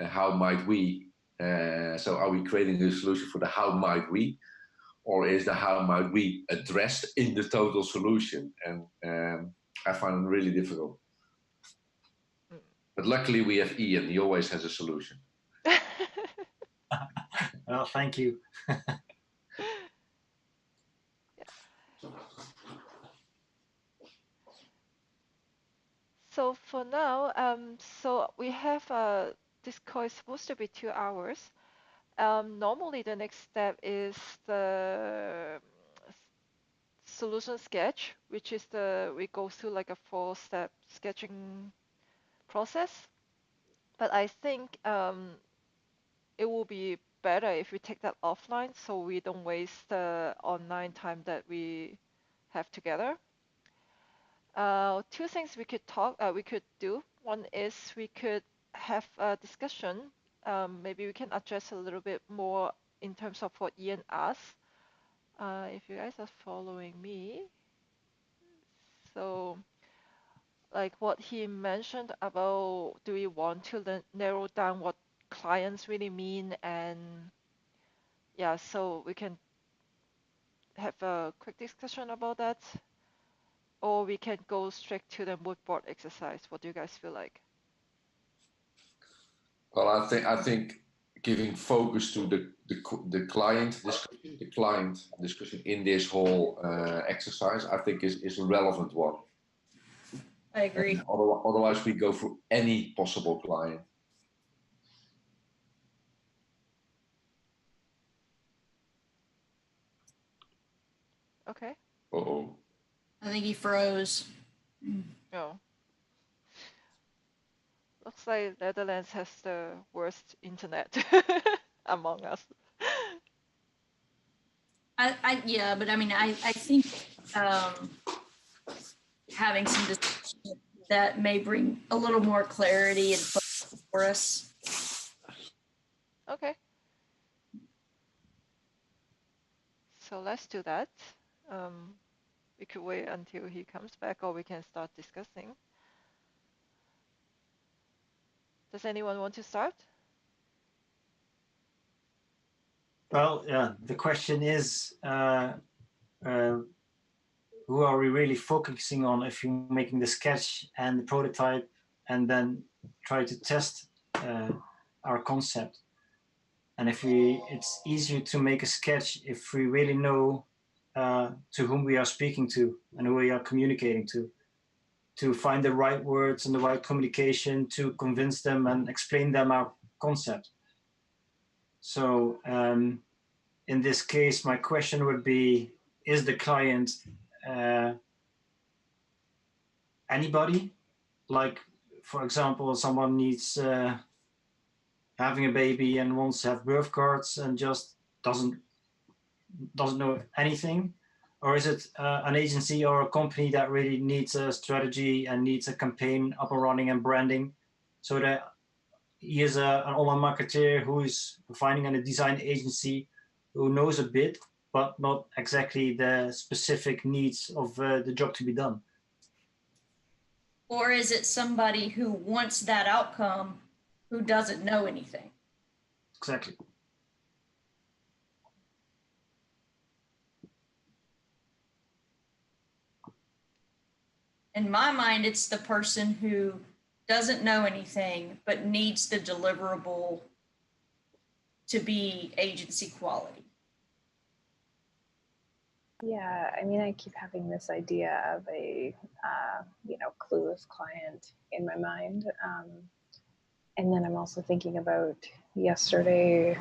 how might we? So are we creating a solution for the how might we, or is the how might we addressed in the total solution? And I find it really difficult. But luckily we have Ian. He always has a solution. Well, thank you. So for now, so we have this call is supposed to be 2 hours. Normally the next step is the solution sketch, which is we go through like a 4-step sketching process. But I think it will be better if we take that offline so we don't waste the online time that we have together. 2 things we could do. One is we could have a discussion. Maybe we can address a little bit more in terms of what Ian asked. If you guys are following me. So like what he mentioned about, do we want to narrow down what clients really mean? And yeah, so we can have a quick discussion about that. Or we can go straight to the mood board exercise. What do you guys feel like? Well, I think giving focus to the client discussion in this whole exercise, I think is a relevant one. I agree. Otherwise, we go for any possible client. Okay. Uh-oh. I think he froze. Oh. Looks like Netherlands has the worst internet among us. Yeah, but I mean, I think having some discussion that may bring a little more clarity and focus for us. Okay. So let's do that. We could wait until he comes back, or we can start discussing. Does anyone want to start? Well, yeah, the question is, who are we really focusing on if you're making the sketch and the prototype and then try to test our concept? And it's easier to make a sketch if we really know to whom we are speaking to and who we are communicating to find the right words and the right communication to convince them and explain them our concept. So in this case, my question would be, is the client anybody? Like, for example, someone needs having a baby and wants to have birth cards and just doesn't know anything? Or is it an agency or a company that really needs a strategy and needs a campaign up and running and branding, so that he is an online marketer who is finding a design agency who knows a bit, but not exactly the specific needs of the job to be done? Or is it somebody who wants that outcome who doesn't know anything? Exactly. In my mind, it's the person who doesn't know anything but needs the deliverable to be agency quality. Yeah, I mean, I keep having this idea of a, clueless client in my mind. And then I'm also thinking about yesterday,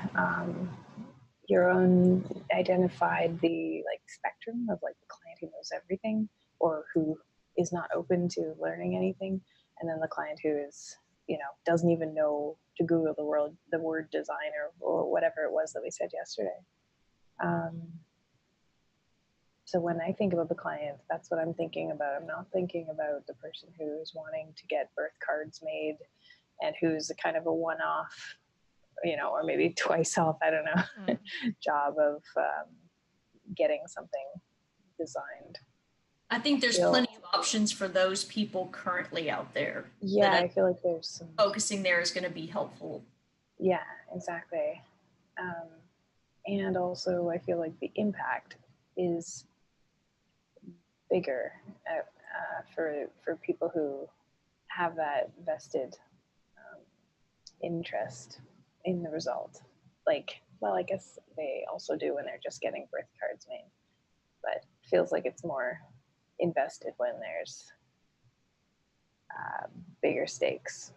your own identified the spectrum of the client who knows everything or who is not open to learning anything. And then the client who is, doesn't even know to Google the word designer or whatever it was that we said yesterday. So when I think about the client, that's what I'm thinking about. I'm not thinking about the person who is wanting to get birth cards made and who's a kind of a one-off, or maybe twice off, I don't know, job of getting something designed. I think there's plenty of options for those people currently out there. Yeah, I feel like there's some... Focusing there is going to be helpful. Yeah, exactly. And also I feel like the impact is bigger for people who have that vested interest in the result. Like, well, I guess they also do when they're just getting birth cards made, but it feels like it's more invested when there's bigger stakes.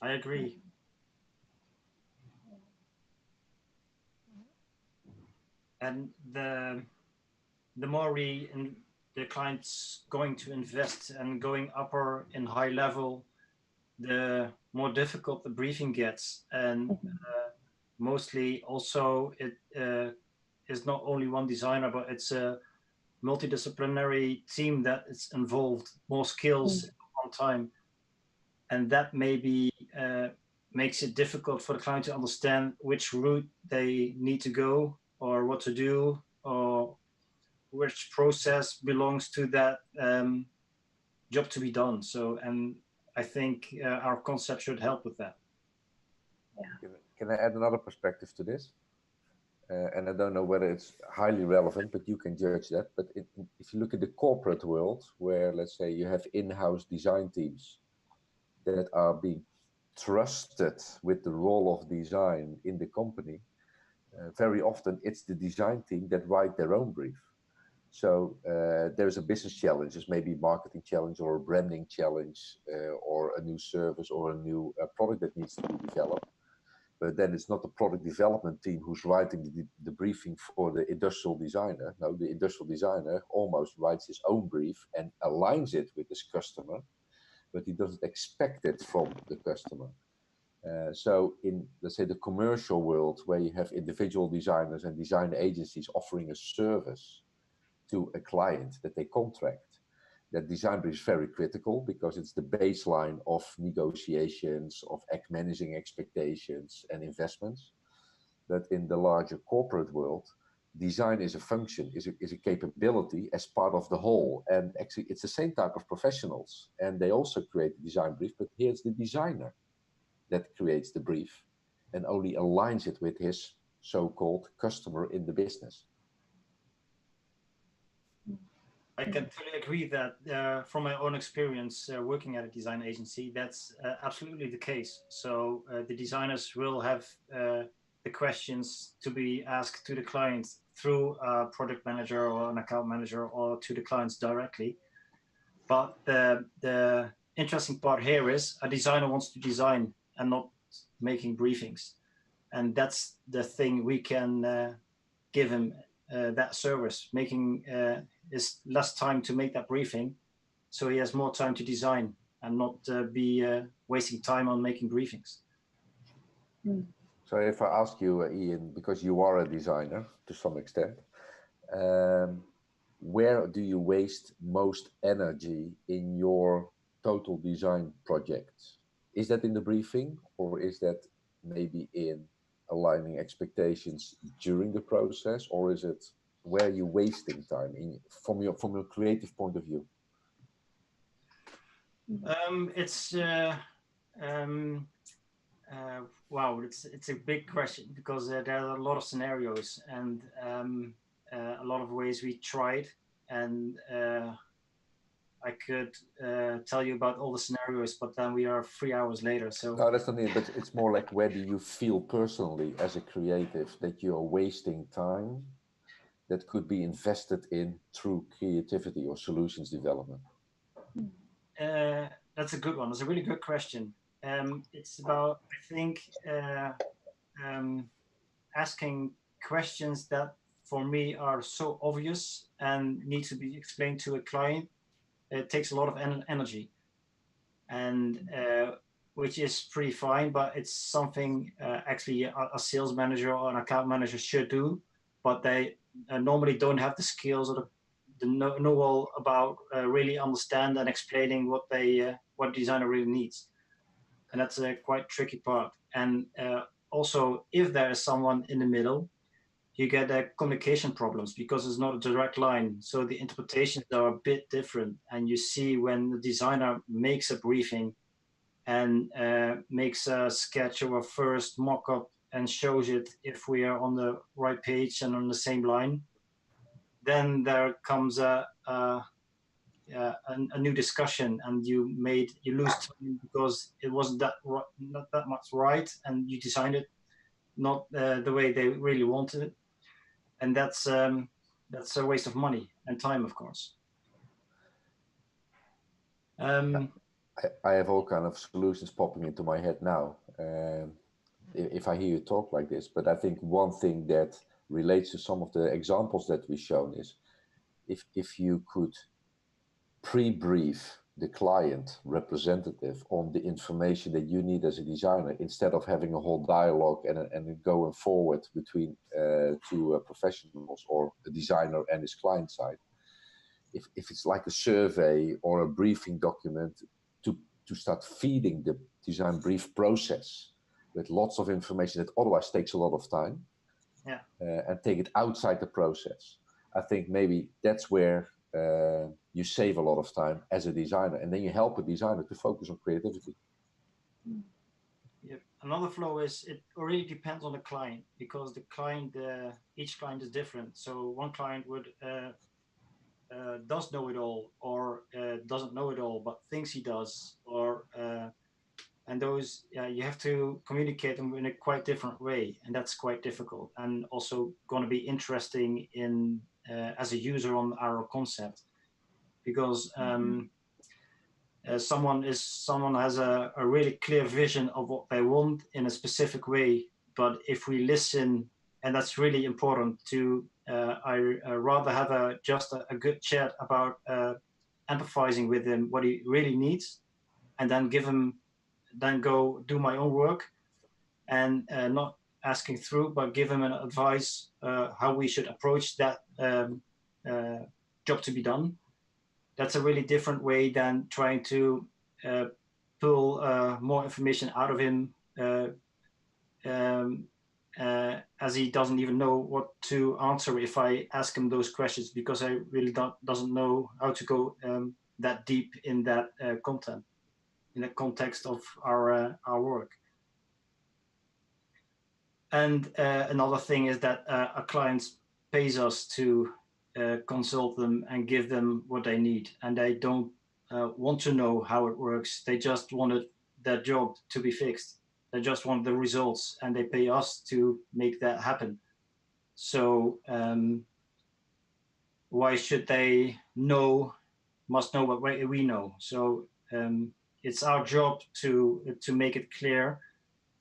I agree. And the more the client's going to invest and going upper in high level, the more difficult the briefing gets. And mostly also it is not only one designer, but it's a multidisciplinary team that is involved, more skills at one time. And that maybe makes it difficult for the client to understand which route they need to go or what to do or which process belongs to that job to be done. So, and I think our concept should help with that. Yeah. Can I add another perspective to this? And I don't know whether it's highly relevant, but you can judge that. But if you look at the corporate world, where let's say you have in-house design teams that are being trusted with the role of design in the company, very often it's the design team that write their own brief. So there's a business challenge, there's maybe a marketing challenge or a branding challenge or a new service or a new product that needs to be developed. But then it's not the product development team who's writing the briefing for the industrial designer. No, the industrial designer almost writes his own brief and aligns it with his customer, but he doesn't expect it from the customer. So in, let's say, the commercial world, where you have individual designers and design agencies offering a service to a client that they contract, that design brief is very critical because it's the baseline of negotiations, of managing expectations and investments. But in the larger corporate world, design is a function, is a capability as part of the whole. And actually, it's the same type of professionals. And they also create the design brief, but here's the designer that creates the brief and only aligns it with his so-called customer in the business. I can totally agree that from my own experience working at a design agency, that's absolutely the case. So the designers will have the questions to be asked to the client through a product manager or an account manager or to the clients directly. But the interesting part here is a designer wants to design and not making briefings. And that's the thing we can give him, that service, making is less time to make that briefing, so he has more time to design and not be wasting time on making briefings. So if I ask you, Ian, because you are a designer to some extent, where do you waste most energy in your total design projects? Is that in the briefing, or is that maybe in aligning expectations during the process, or is it where you're wasting time from your creative point of view? Wow, it's a big question because there are a lot of scenarios and a lot of ways we tried, and I could tell you about all the scenarios, but then we are 3 hours later. So no, that's not it. But it's more like, where do you feel personally as a creative that you are wasting time that could be invested in true creativity or solutions development? That's a good one. It's a really good question. It's about, I think, asking questions that for me are so obvious and need to be explained to a client. It takes a lot of energy, and which is pretty fine, but it's something actually a sales manager or an account manager should do, but they normally don't have the skills or the know-all about really understand and explaining what what designer really needs. And that's a quite tricky part. And also, if there is someone in the middle, you get communication problems because it's not a direct line. So the interpretations are a bit different. And you see when the designer makes a briefing and makes a sketch of a first mock-up and shows it if we are on the right page and on the same line. Then there comes a new discussion, and you lose time because it wasn't not that much right, and you designed it not the way they really wanted it, and that's a waste of money and time, of course. I have all kind of solutions popping into my head now. If I hear you talk like this, but I think one thing that relates to some of the examples that we've shown is if you could pre-brief the client representative on the information that you need as a designer, instead of having a whole dialogue and going forward between two professionals or a designer and his client side. If it's like a survey or a briefing document, to start feeding the design brief process with lots of information that otherwise takes a lot of time, yeah, and take it outside the process. I think maybe that's where you save a lot of time as a designer, and then you help a designer to focus on creativity. Yeah. Another flow is it already depends on the client, because the client, each client is different. So one client would does know it all, or doesn't know it all but thinks he does, or and those you have to communicate them in a quite different way, and that's quite difficult, and also going to be interesting in as a user on our concept, because someone has a really clear vision of what they want in a specific way, but if we listen, and that's really important to I rather have just a good chat about empathizing with him what he really needs, and then go do my own work, and not asking through, but give him an advice how we should approach that job to be done. That's a really different way than trying to pull more information out of him, as he doesn't even know what to answer if I ask him those questions, because I really doesn't know how to go that deep in that content, in the context of our work. And another thing is that a client pays us to consult them and give them what they need, and they don't want to know how it works. They just wanted their job to be fixed. They just want the results, and they pay us to make that happen. So why should they must know what we know? So it's our job to make it clear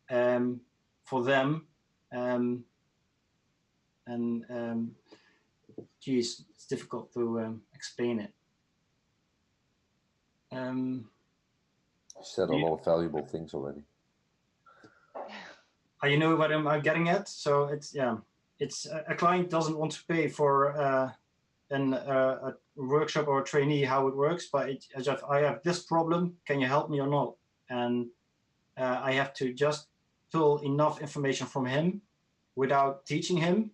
for them. Geez, it's difficult to explain it. You said a lot of valuable things already. You know what I'm getting at? So it's a client doesn't want to pay for a workshop or a trainee how it works, but I have this problem, can you help me or not? And I have to just pull enough information from him without teaching him,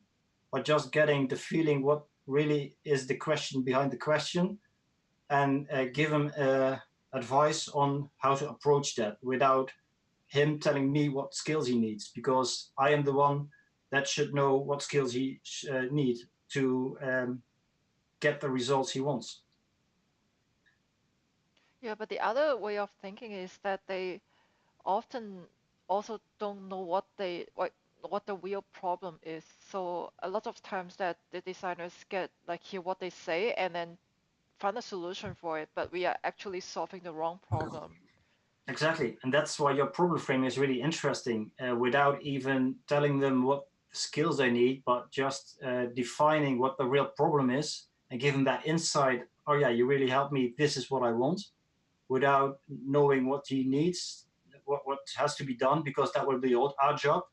but just getting the feeling what really is the question behind the question, and give him advice on how to approach that without him telling me what skills he needs, because I am the one that should know what skills he needs to get the results he wants. Yeah, but the other way of thinking is that they often also don't know what the real problem is. So a lot of times that the designers get hear what they say and then find a solution for it, but we are actually solving the wrong problem. Exactly, and that's why your problem frame is really interesting, without even telling them what skills they need, but just defining what the real problem is and give them that insight. Oh yeah, you really helped me, this is what I want, without knowing what he needs, what has to be done, because that will be our job.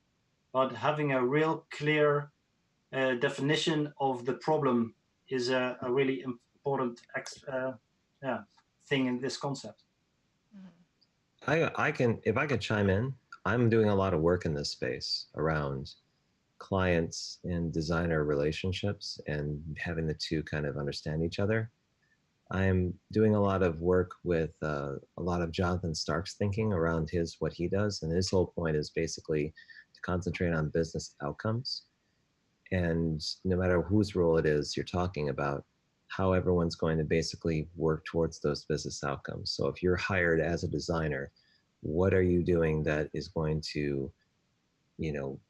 But having a real clear definition of the problem is a really important thing in this concept. If I could chime in, I'm doing a lot of work in this space around clients and designer relationships and having the two kind of understand each other. I'm doing a lot of work with a lot of Jonathan Stark's thinking around what he does, and his whole point is basically to concentrate on business outcomes. And no matter whose role it is you're talking about, how everyone's going to basically work towards those business outcomes. So if you're hired as a designer, what are you doing that is going to,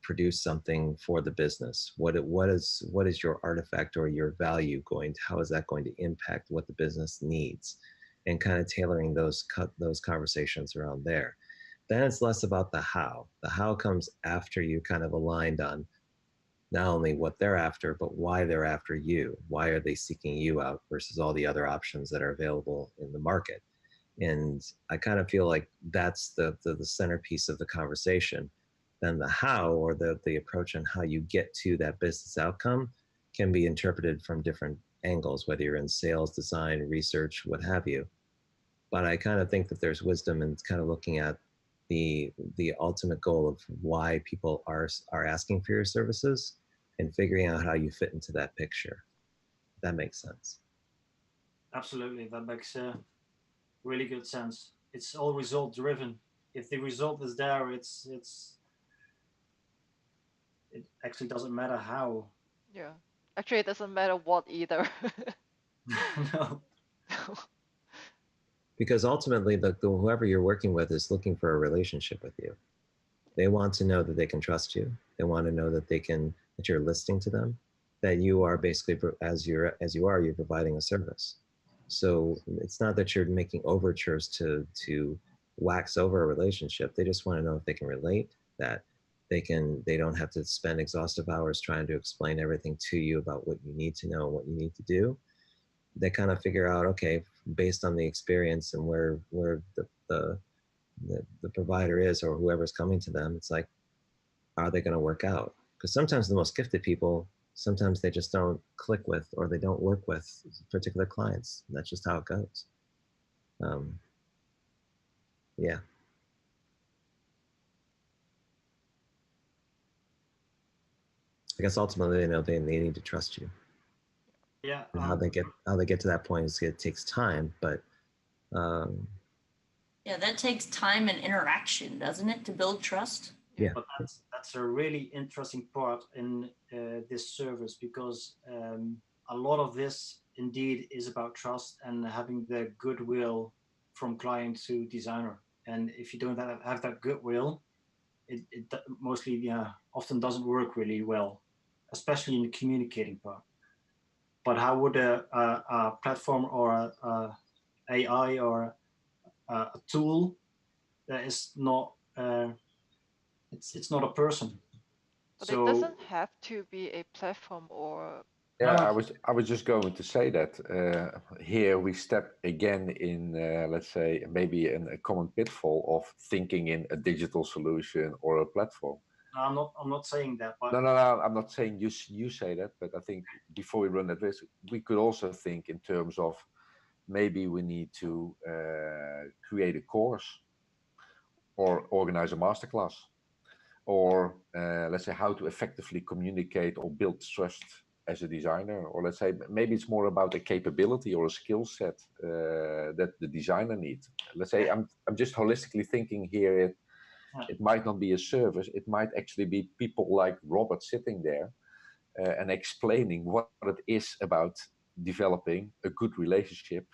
produce something for the business? What is your artifact or your value how is that going to impact what the business needs? And kind of tailoring those conversations around there. Then it's less about the how. The how comes after you kind of aligned on not only what they're after, but why they're after you. Why are they seeking you out versus all the other options that are available in the market? And I kind of feel like that's the centerpiece of the conversation. Then the how, or the approach on how you get to that business outcome, can be interpreted from different angles, whether you're in sales, design, research, what have you. But I kind of think that there's wisdom in kind of looking at the ultimate goal of why people are asking for your services and figuring out how you fit into that picture. That makes sense. Absolutely, that makes really good sense. It's all result driven. If the result is there, it actually doesn't matter how. Yeah. Actually, it doesn't matter what either. No. Because ultimately, whoever you're working with is looking for a relationship with you. They want to know that they can trust you. They want to know that that you're listening to them, that you are basically, as you're providing a service. So it's not that you're making overtures to wax over a relationship. They just want to know if they can relate, that they don't have to spend exhaustive hours trying to explain everything to you about what you need to know and what you need to do. They kind of figure out, okay, based on the experience and where the provider is or whoever's coming to them, it's like, are they going to work out? Because sometimes the most gifted people, sometimes they just don't click with, or they don't work with particular clients. That's just how it goes. Yeah. I guess ultimately they need to trust you. Yeah. And how they get to that point is it takes time, but Yeah, that takes time and interaction, doesn't it, to build trust? Yeah. But that's a really interesting part in this service, because a lot of this indeed is about trust and having the goodwill from client to designer. And if you don't have that goodwill, it mostly often doesn't work really well, especially in the communicating part. But how would a platform or a AI or a tool that is not it's not a person? But So it doesn't have to be a platform or. Yeah, No. I was just going to say that here we step again in, let's say, maybe in a common pitfall of thinking in a digital solution or a platform. I'm not saying that, but No, I'm not saying you say that, but I think before we run that risk, we could also think in terms of maybe we need to create a course or organize a masterclass, or let's say how to effectively communicate or build trust as a designer, or let's say maybe it's more about a capability or a skill set that the designer needs. Let's say I'm just holistically thinking here. It might not be a service. It might actually be people like Robert sitting there and explaining what it is about developing a good relationship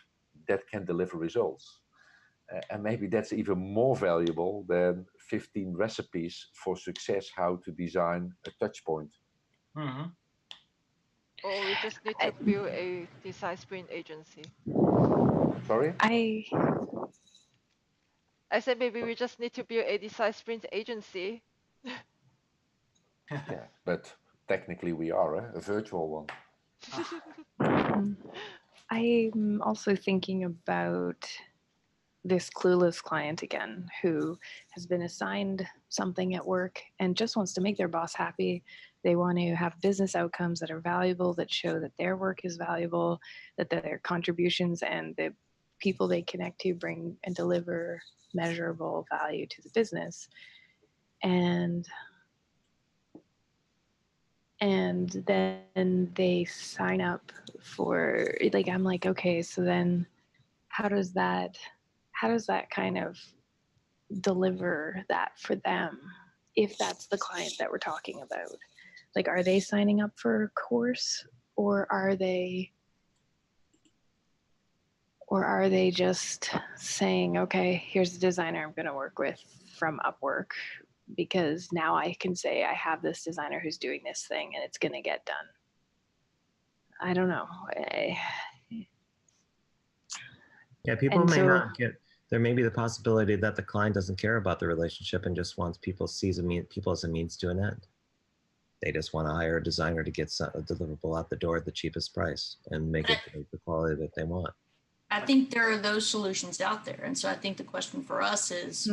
that can deliver results. And maybe that's even more valuable than 15 recipes for success, how to design a touch point. Mhm. Or we just need to build a design sprint agency. Sorry? I said maybe we just need to build a design sprint agency. Yeah, but technically we are a virtual one. I'm also thinking about this clueless client again, who has been assigned something at work and just wants to make their boss happy. They want to have business outcomes that are valuable, that show that their work is valuable, that their contributions and the people they connect to bring and deliver measurable value to the business. And and then they sign up for, like, I'm like, okay, so then how does that kind of deliver that for them, if that's the client that we're talking about? Like, are they signing up for a course, or are they just saying, okay, here's the designer I'm going to work with from Upwork, because now I can say I have this designer who's doing this thing and it's going to get done? I don't know. Yeah, people And may so- not get. There may be the possibility that the client doesn't care about the relationship and just wants people people as a means to an end. They just want to hire a designer to get a deliverable out the door at the cheapest price and make it the quality that they want. I think there are those solutions out there. And so I think the question for us is,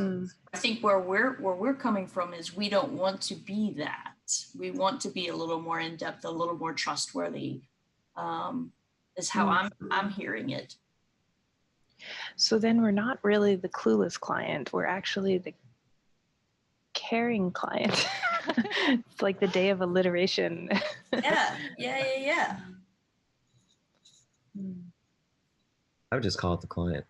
I think where we're coming from is we don't want to be that. We want to be a little more in depth, a little more trustworthy, is how I'm hearing it. So then we're not really the clueless client. We're actually the caring client. It's like the day of alliteration. Yeah. I would just call it the client.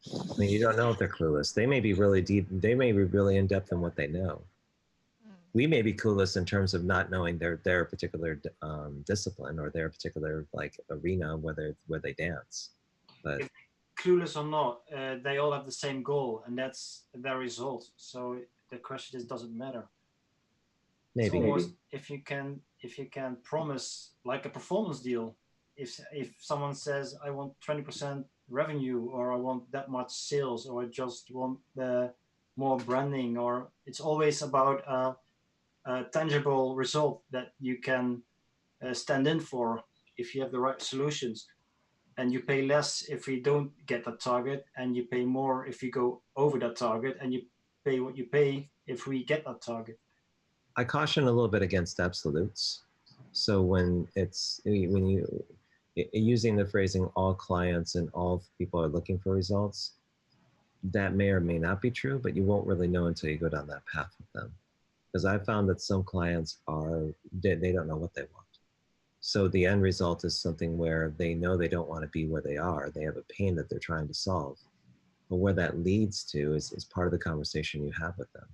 I mean, you don't know if they're clueless. They may be really deep. They may be really in depth in what they know. We may be clueless in terms of not knowing their particular discipline or their particular like arena where they dance. But clueless or not, they all have the same goal, and that's their result. So the question is, does it matter? maybe. It's almost, if you can promise like a performance deal, if someone says I want 20% revenue, or I want that much sales, or I just want the more branding, or it's always about a tangible result that you can stand in for if you have the right solutions. And you pay less if we don't get that target, and you pay more if you go over that target, and you pay what you pay if we get that target. I caution a little bit against absolutes. So when you using the phrasing all clients and all people are looking for results, that may or may not be true, but you won't really know until you go down that path with them. Because I found that some clients they don't know what they want. So the end result is something where they know they don't want to be where they are. They have a pain that they're trying to solve. But where that leads to is part of the conversation you have with them.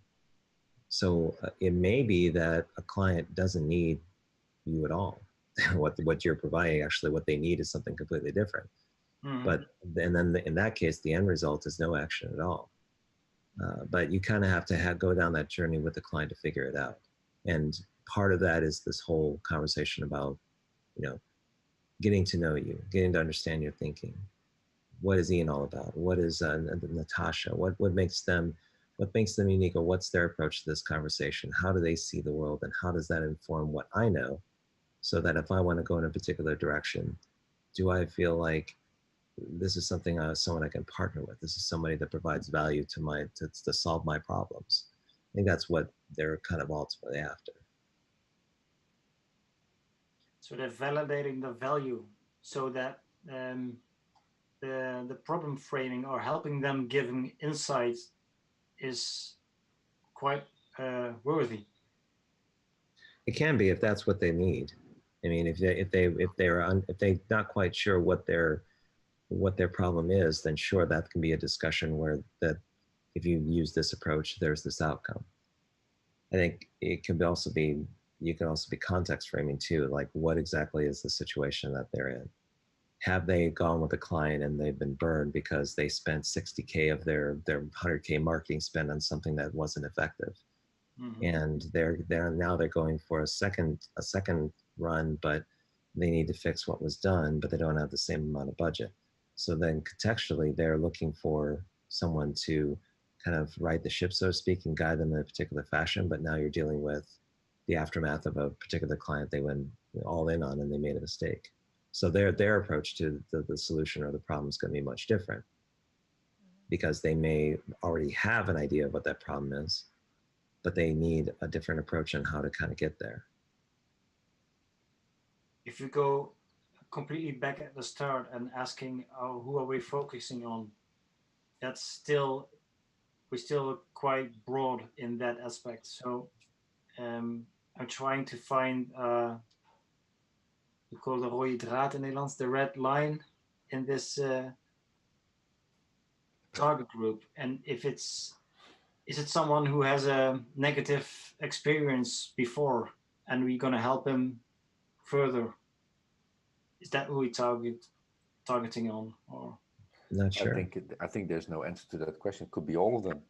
So it may be that a client doesn't need you at all. what you're providing, actually what they need is something completely different. But and then in that case, the end result is no action at all. But you kind of have to go down that journey with the client to figure it out. And part of that is this whole conversation about, getting to know you, getting to understand your thinking. What is Ian all about? What is Natasha? What makes them unique, or what's their approach to this conversation? How do they see the world, and how does that inform what I know? So that if I want to go in a particular direction, do I feel like this is someone I can partner with? This is somebody that provides value to solve my problems. I think that's what they're kind of ultimately after. So they're validating the value, so that the problem framing or helping them giving insights is quite worthy. It can be, if that's what they need. I mean, if they're not quite sure what their problem is, then sure, that can be a discussion where that if you use this approach, there's this outcome. I think it can also be context framing too, like what exactly is the situation that they're in? Have they gone with a client and they've been burned because they spent 60K of their 100K marketing spend on something that wasn't effective? And they're going for a second run, but they need to fix what was done, but they don't have the same amount of budget. So then contextually, they're looking for someone to kind of right the ship, so to speak, and guide them in a particular fashion. But now you're dealing with the aftermath of a particular client they went all in on and they made a mistake. So their approach to the solution or the problem is going to be much different, because they may already have an idea of what that problem is, but they need a different approach on how to kind of get there. If you go completely back at the start and asking who are we focusing on, we're still quite broad in that aspect. So I'm trying to find, we call the rode draad in Nederlands, the red line in this target group. And if is it someone who has a negative experience before and we're going to help him further? Is that who we targeting on? Or Not sure. I think there's no answer to that question. It could be all of them.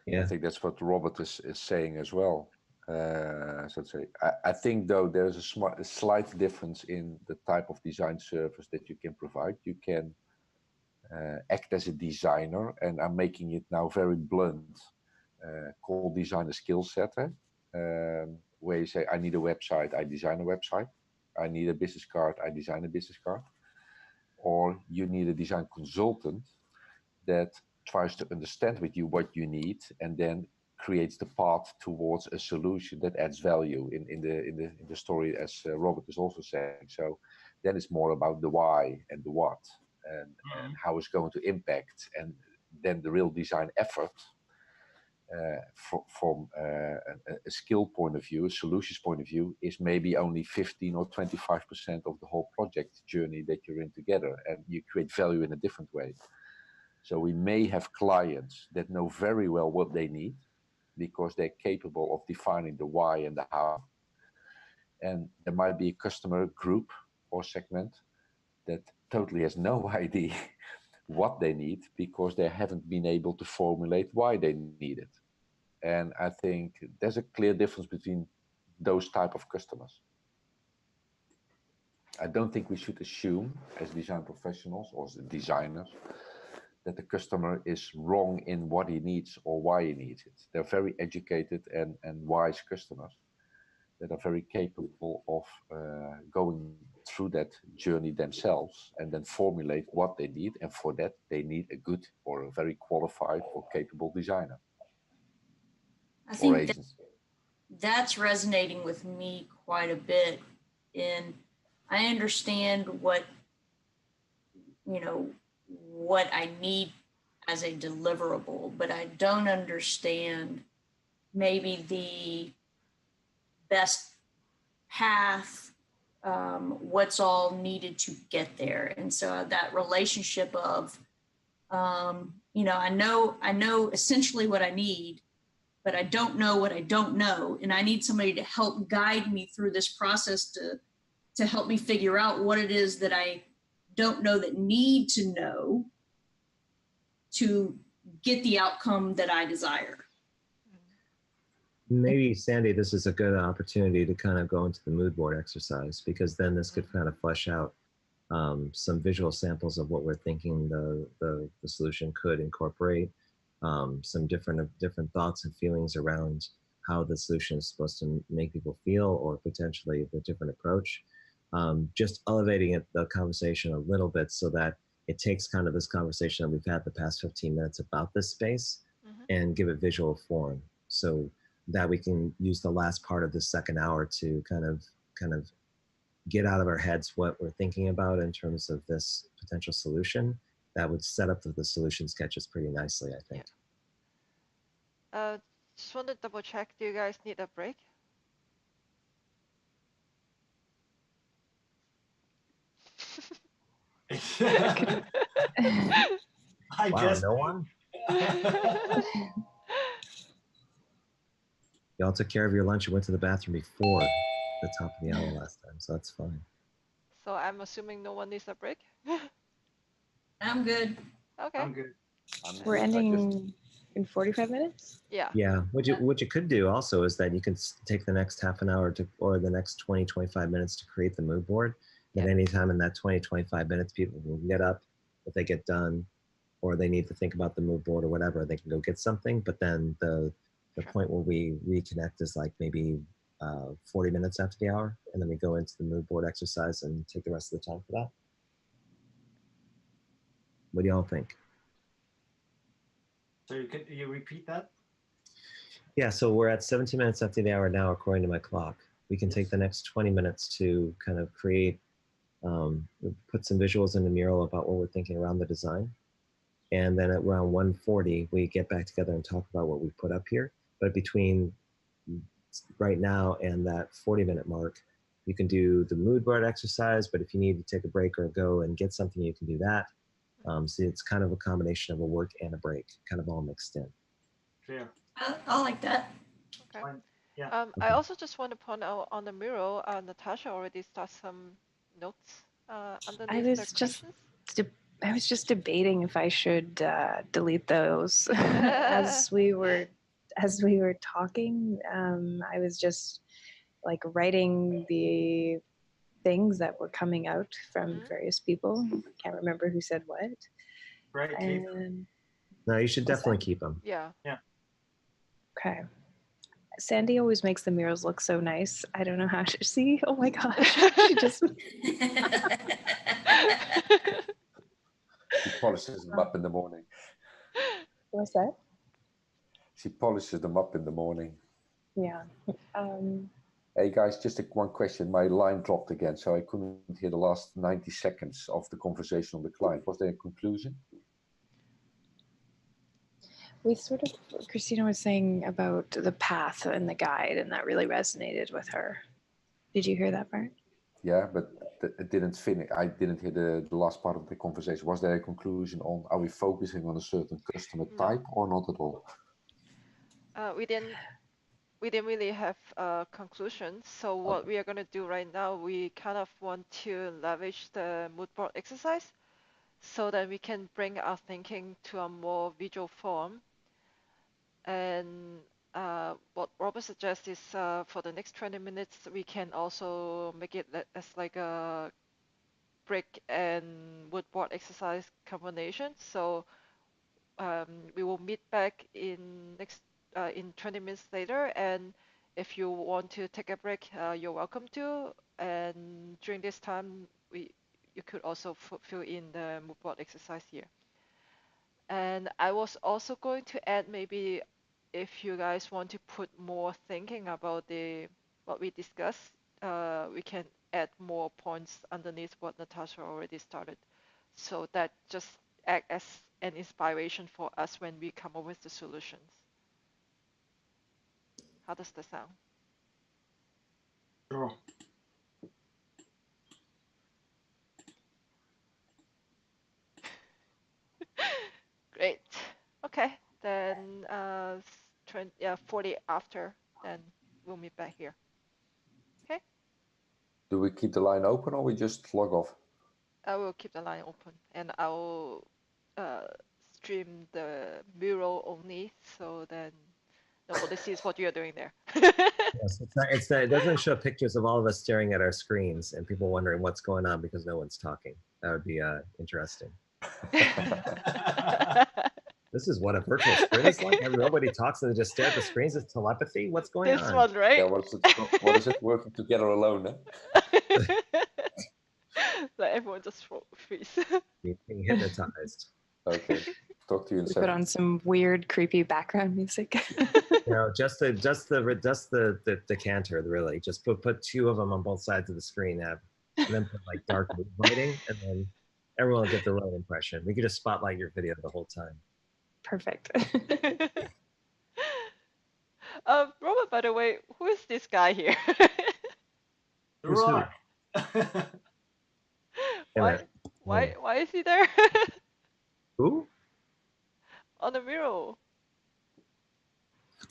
Yeah. I think that's what Robert is saying as well. So to say, I think though there's a slight difference in the type of design service that you can provide. You can act as a designer, and I'm making it now very blunt. Called designer skill set, where you say, I need a website, I design a website. I need a business card, I design a business card. Or you need a design consultant that tries to understand with you what you need and then creates the path towards a solution that adds value in the story, as Robert is also saying. So then it's more about the why and the what and how it's going to impact, and then the real design effort from a skill point of view, a solutions point of view, is maybe only 15 or 25% of the whole project journey that you're in together, and you create value in a different way. So we may have clients that know very well what they need because they're capable of defining the why and the how. And there might be a customer group or segment that totally has no idea what they need because they haven't been able to formulate why they need it. And I think there's a clear difference between those type of customers. I don't think we should assume as design professionals or as designers that the customer is wrong in what he needs or why he needs it. They're very educated and wise customers that are very capable of going through that journey themselves and then formulate what they need. And for that, they need a good or a very qualified or capable designer. I think that's resonating with me quite a bit. I understand what I need as a deliverable, but I don't understand maybe the best path, what's all needed to get there. And so that relationship of, I know essentially what I need, but I don't know what I don't know. And I need somebody to help guide me through this process to help me figure out what it is that I don't know that need to know to get the outcome that I desire. Maybe, Sandy, this is a good opportunity to kind of go into the mood board exercise, because then this could kind of flesh out some visual samples of what we're thinking the solution could incorporate, some different thoughts and feelings around how the solution is supposed to make people feel, or potentially the different approach. Just elevating the conversation a little bit so that it takes kind of this conversation that we've had the past 15 minutes about this space and give it visual form, so that we can use the last part of the second hour to kind of get out of our heads what we're thinking about in terms of this potential solution. That would set up the solution sketches pretty nicely, I think. Yeah. Just want to double check, do you guys need a break? I guess no one? Y'all took care of your lunch and went to the bathroom before the top of the hour last time, so that's fine. So I'm assuming no one needs a break? I'm good. Okay. I'm good. We're ending in 45 minutes? Yeah. Yeah, what you could do also is that you can take the next half an hour or the next 20-25 minutes to create the mood board. At any time in that 20-25 minutes, people can get up if they get done, or they need to think about the mood board or whatever, they can go get something. But then the point where we reconnect is like maybe 40 minutes after the hour, and then we go into the mood board exercise and take the rest of the time for that. What do y'all think? So you repeat that? Yeah, so we're at 17 minutes after the hour now, according to my clock. We can take the next 20 minutes to kind of create, put some visuals in the mural about what we're thinking around the design. And then at around 1:40, we get back together and talk about what we put up here. But between right now and that 40-minute mark. You can do the mood board exercise, but if you need to take a break or go and get something, you can do that. So it's kind of a combination of a work and a break, kind of all mixed in. Clear. I like that. Okay. Fine. Yeah. I also just want to point out on the mural, Natasha already started some notes underneath the questions. I was just debating if I should delete those as we were talking. I was just like writing the things that were coming out from various people. Can't remember who said what. Right. And No, you should definitely keep them. Yeah. okay. Sandy always makes the murals look so nice. I don't know how she see. Oh my gosh. She just She polishes them up in the morning. What's that? She polishes them up in the morning. Yeah. Hey guys, just one question. My line dropped again, so I couldn't hear the last 90 seconds of the conversation with the client. Was there a conclusion? We sort of, Christina was saying about the path and the guide, and that really resonated with her. Did you hear that part? Yeah, but it didn't finish. I didn't hear the last part of the conversation. Was there a conclusion on, are we focusing on a certain customer type or not at all? We didn't really have a conclusion. So what we are going to do right now, we kind of want to leverage the mood board exercise so that we can bring our thinking to a more visual form. And what Robert suggests is for the next 20 minutes, we can also make it as like a brick and mood board exercise combination. So we will meet back in 20 minutes later, and if you want to take a break, you're welcome to. And during this time, you could also fill in the mood board exercise here. And I was also going to add, maybe if you guys want to put more thinking about what we discussed, we can add more points underneath what Natasha already started. So that just act as an inspiration for us when we come up with the solutions. How does that sound? Sure. Great. Okay, then 40 after, then we'll meet back here. Okay. Do we keep the line open or we just log off? I will keep the line open, and I will stream the mural only, so then nobody sees what you're doing there. Yes, it doesn't show pictures of all of us staring at our screens and people wondering what's going on because no one's talking. That would be interesting. This is what a virtual sprint is like. Nobody talks and they just stare at the screens. It's telepathy. What's going on? This one, right? Yeah, what is it? Working together alone, Like everyone just freeze. Being hypnotized. Okay. Talk to you in We 7. put on some weird, creepy background music. Just the decanter, really. Just put 2 of them on both sides of the screen, and then put like dark lighting, and then everyone will get the right impression. We could just spotlight your video the whole time. Perfect. Robert, by the way, who is this guy here? The rock. Why is he there? Who? On the mural.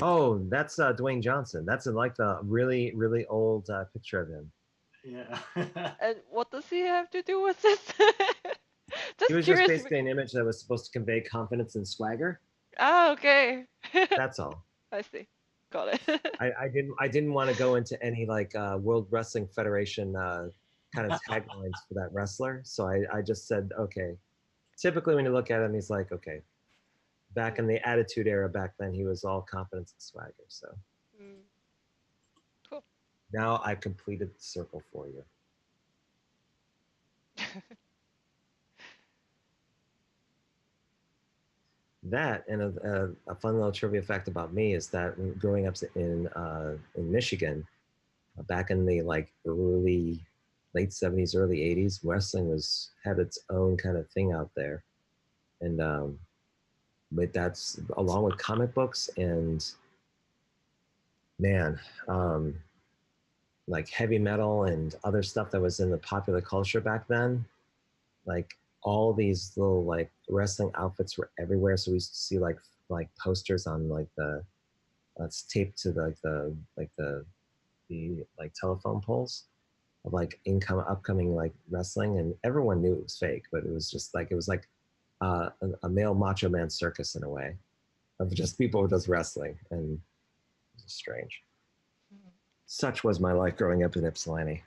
Oh, that's Dwayne Johnson. That's like the really, really old picture of him. Yeah. And what does he have to do with this? It was just basically an image that was supposed to convey confidence and swagger. Ah, okay. That's all. I see. Got it. I didn't want to go into any like World Wrestling Federation kind of taglines for that wrestler. So I just said, okay. Typically when you look at him, he's like, okay. Back in the Attitude Era, back then he was all confidence and swagger. So cool. Now I've completed the circle for you. That, and a fun little trivia fact about me is that growing up in Michigan, back in the like late 70s, early 80s, wrestling had its own kind of thing out there, and but that's along with comic books and man, like heavy metal and other stuff that was in the popular culture back then. Like all these little like wrestling outfits were everywhere. So we used to see like posters on like the it's taped to the like telephone poles of like upcoming like wrestling, and everyone knew it was fake, but it was just like a male macho man circus in a way of just people just wrestling, and it was strange. Such was my life growing up in Ypsilanti.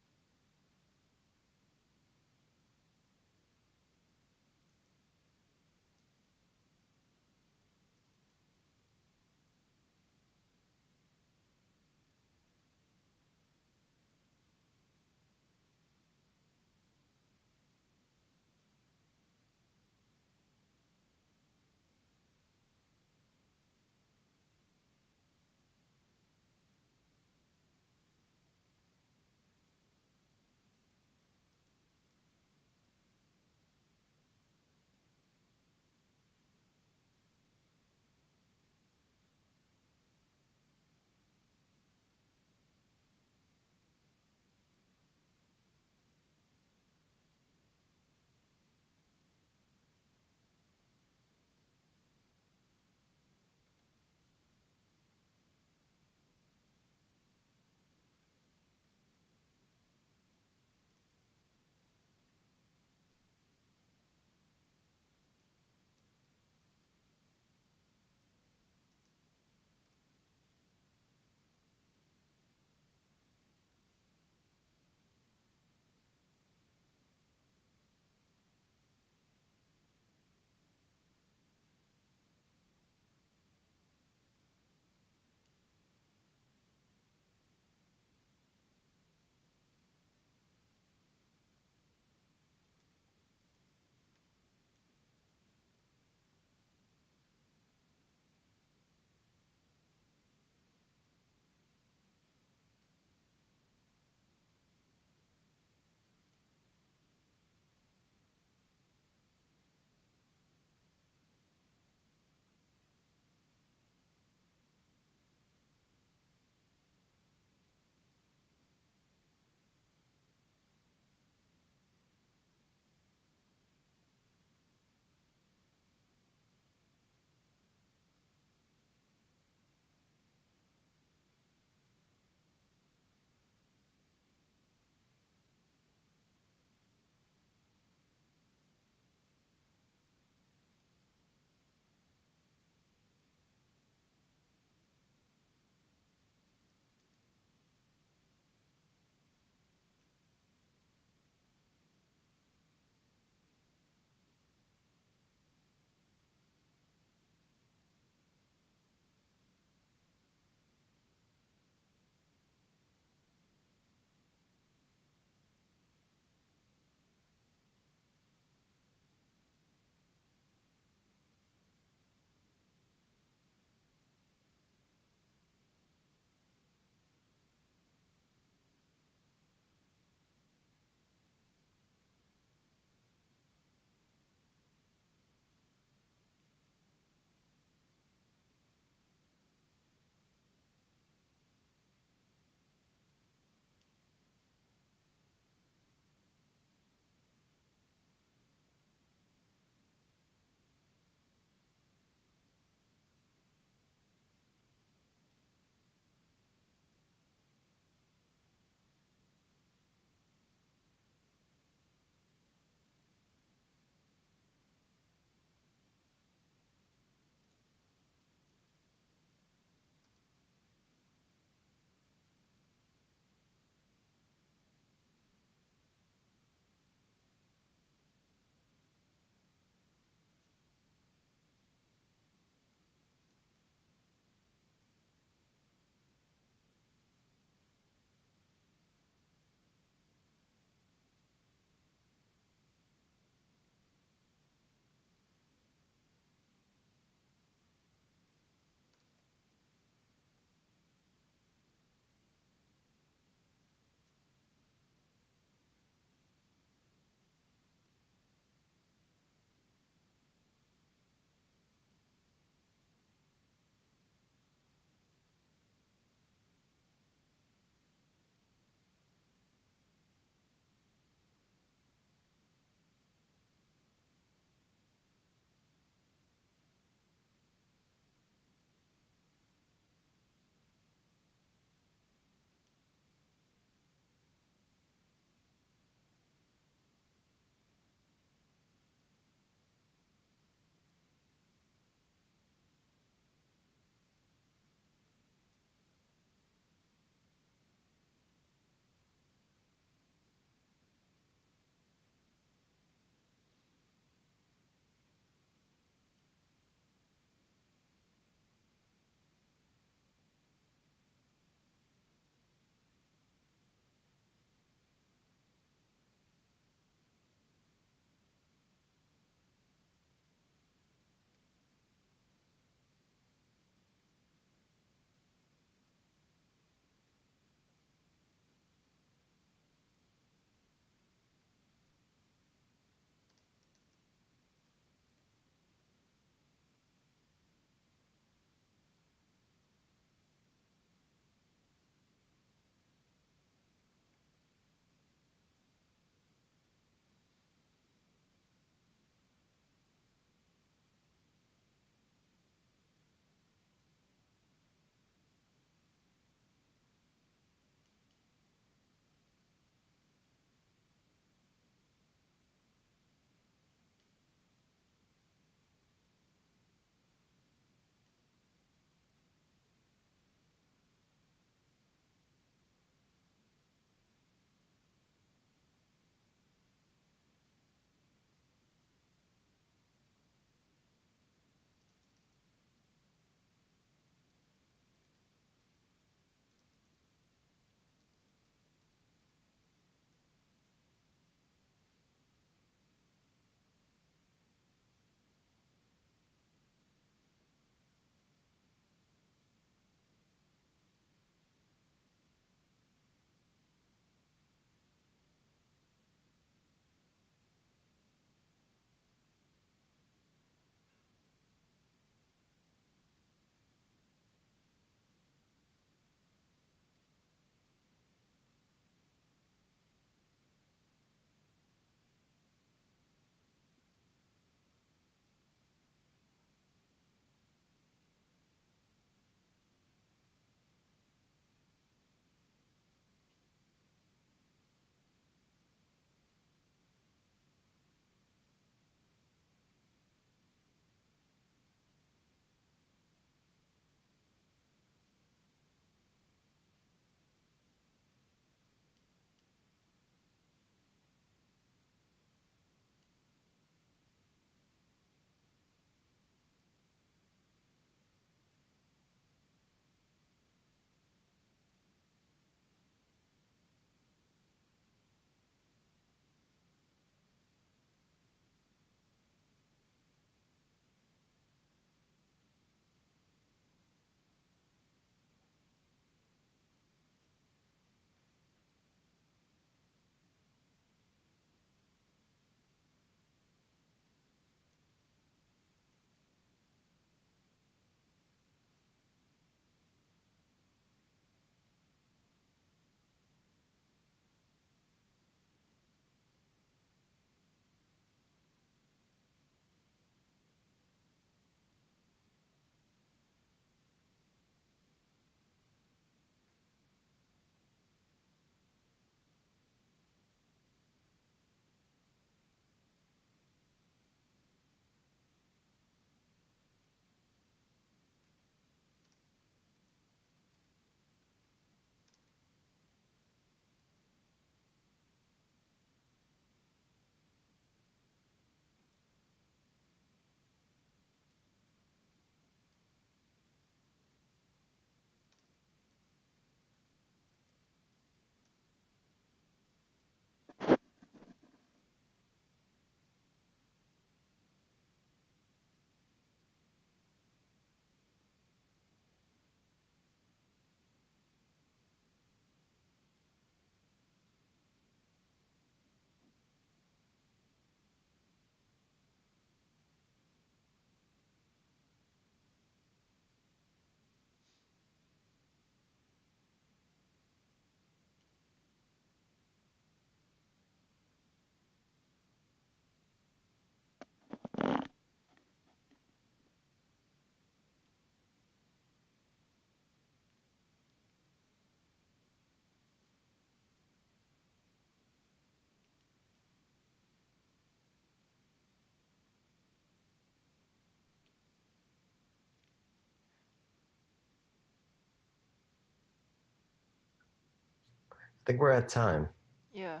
think we're at time. Yeah.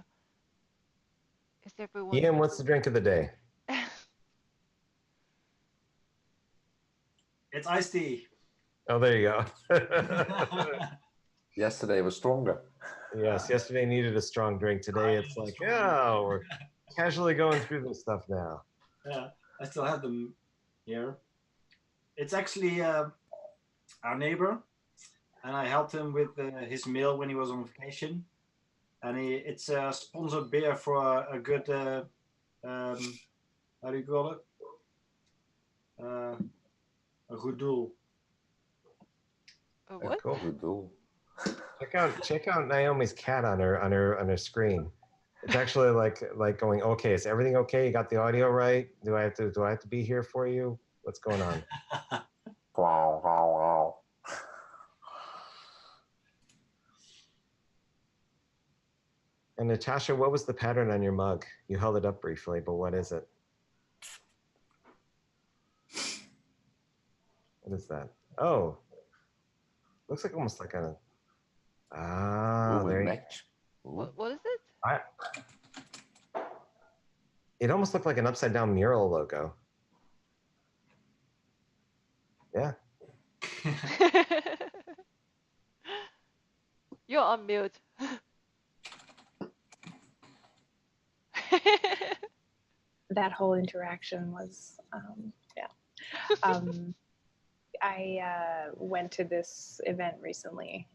Is everyone? Ian, what's the drink of the day? It's iced tea. Oh, there you go. Yesterday was stronger. Yes, yesterday needed a strong drink. Today it's like, oh, we're casually going through this stuff now. Yeah, I still have them here. It's actually our neighbor, and I helped him with his meal when he was on vacation. And it's a sponsored beer for a good, how do you call it? A good doel. What? Cool. Good deal. Check out Naomi's cat on her screen. It's actually like going, okay, is everything okay? You got the audio right? Do I have to be here for you? What's going on? Wow, wow, wow. And Natasha, what was the pattern on your mug? You held it up briefly, but what is it? What is that? Oh, looks like almost like a Ooh, there a you match. Ooh. What is it? It almost looked like an upside down mural logo. Yeah. You're on mute. That whole interaction was, yeah. I went to this event recently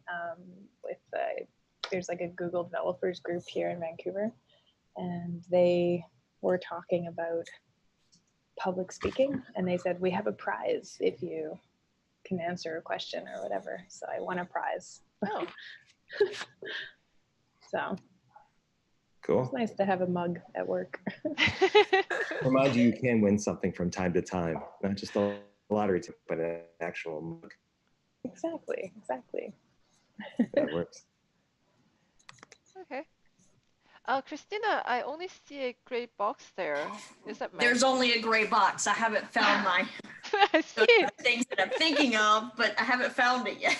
with, there's like a Google developers group here in Vancouver, and they were talking about public speaking, and they said, we have a prize if you can answer a question or whatever. So I won a prize. Oh. So Cool. it's nice to have a mug at work. Remind you can win something from time to time, not just a lottery ticket, but an actual mug. Exactly. That works. Okay. Christina, I only see a gray box there. Is that There's only a gray box. I haven't found my I see it. things that I'm thinking of, but I haven't found it yet.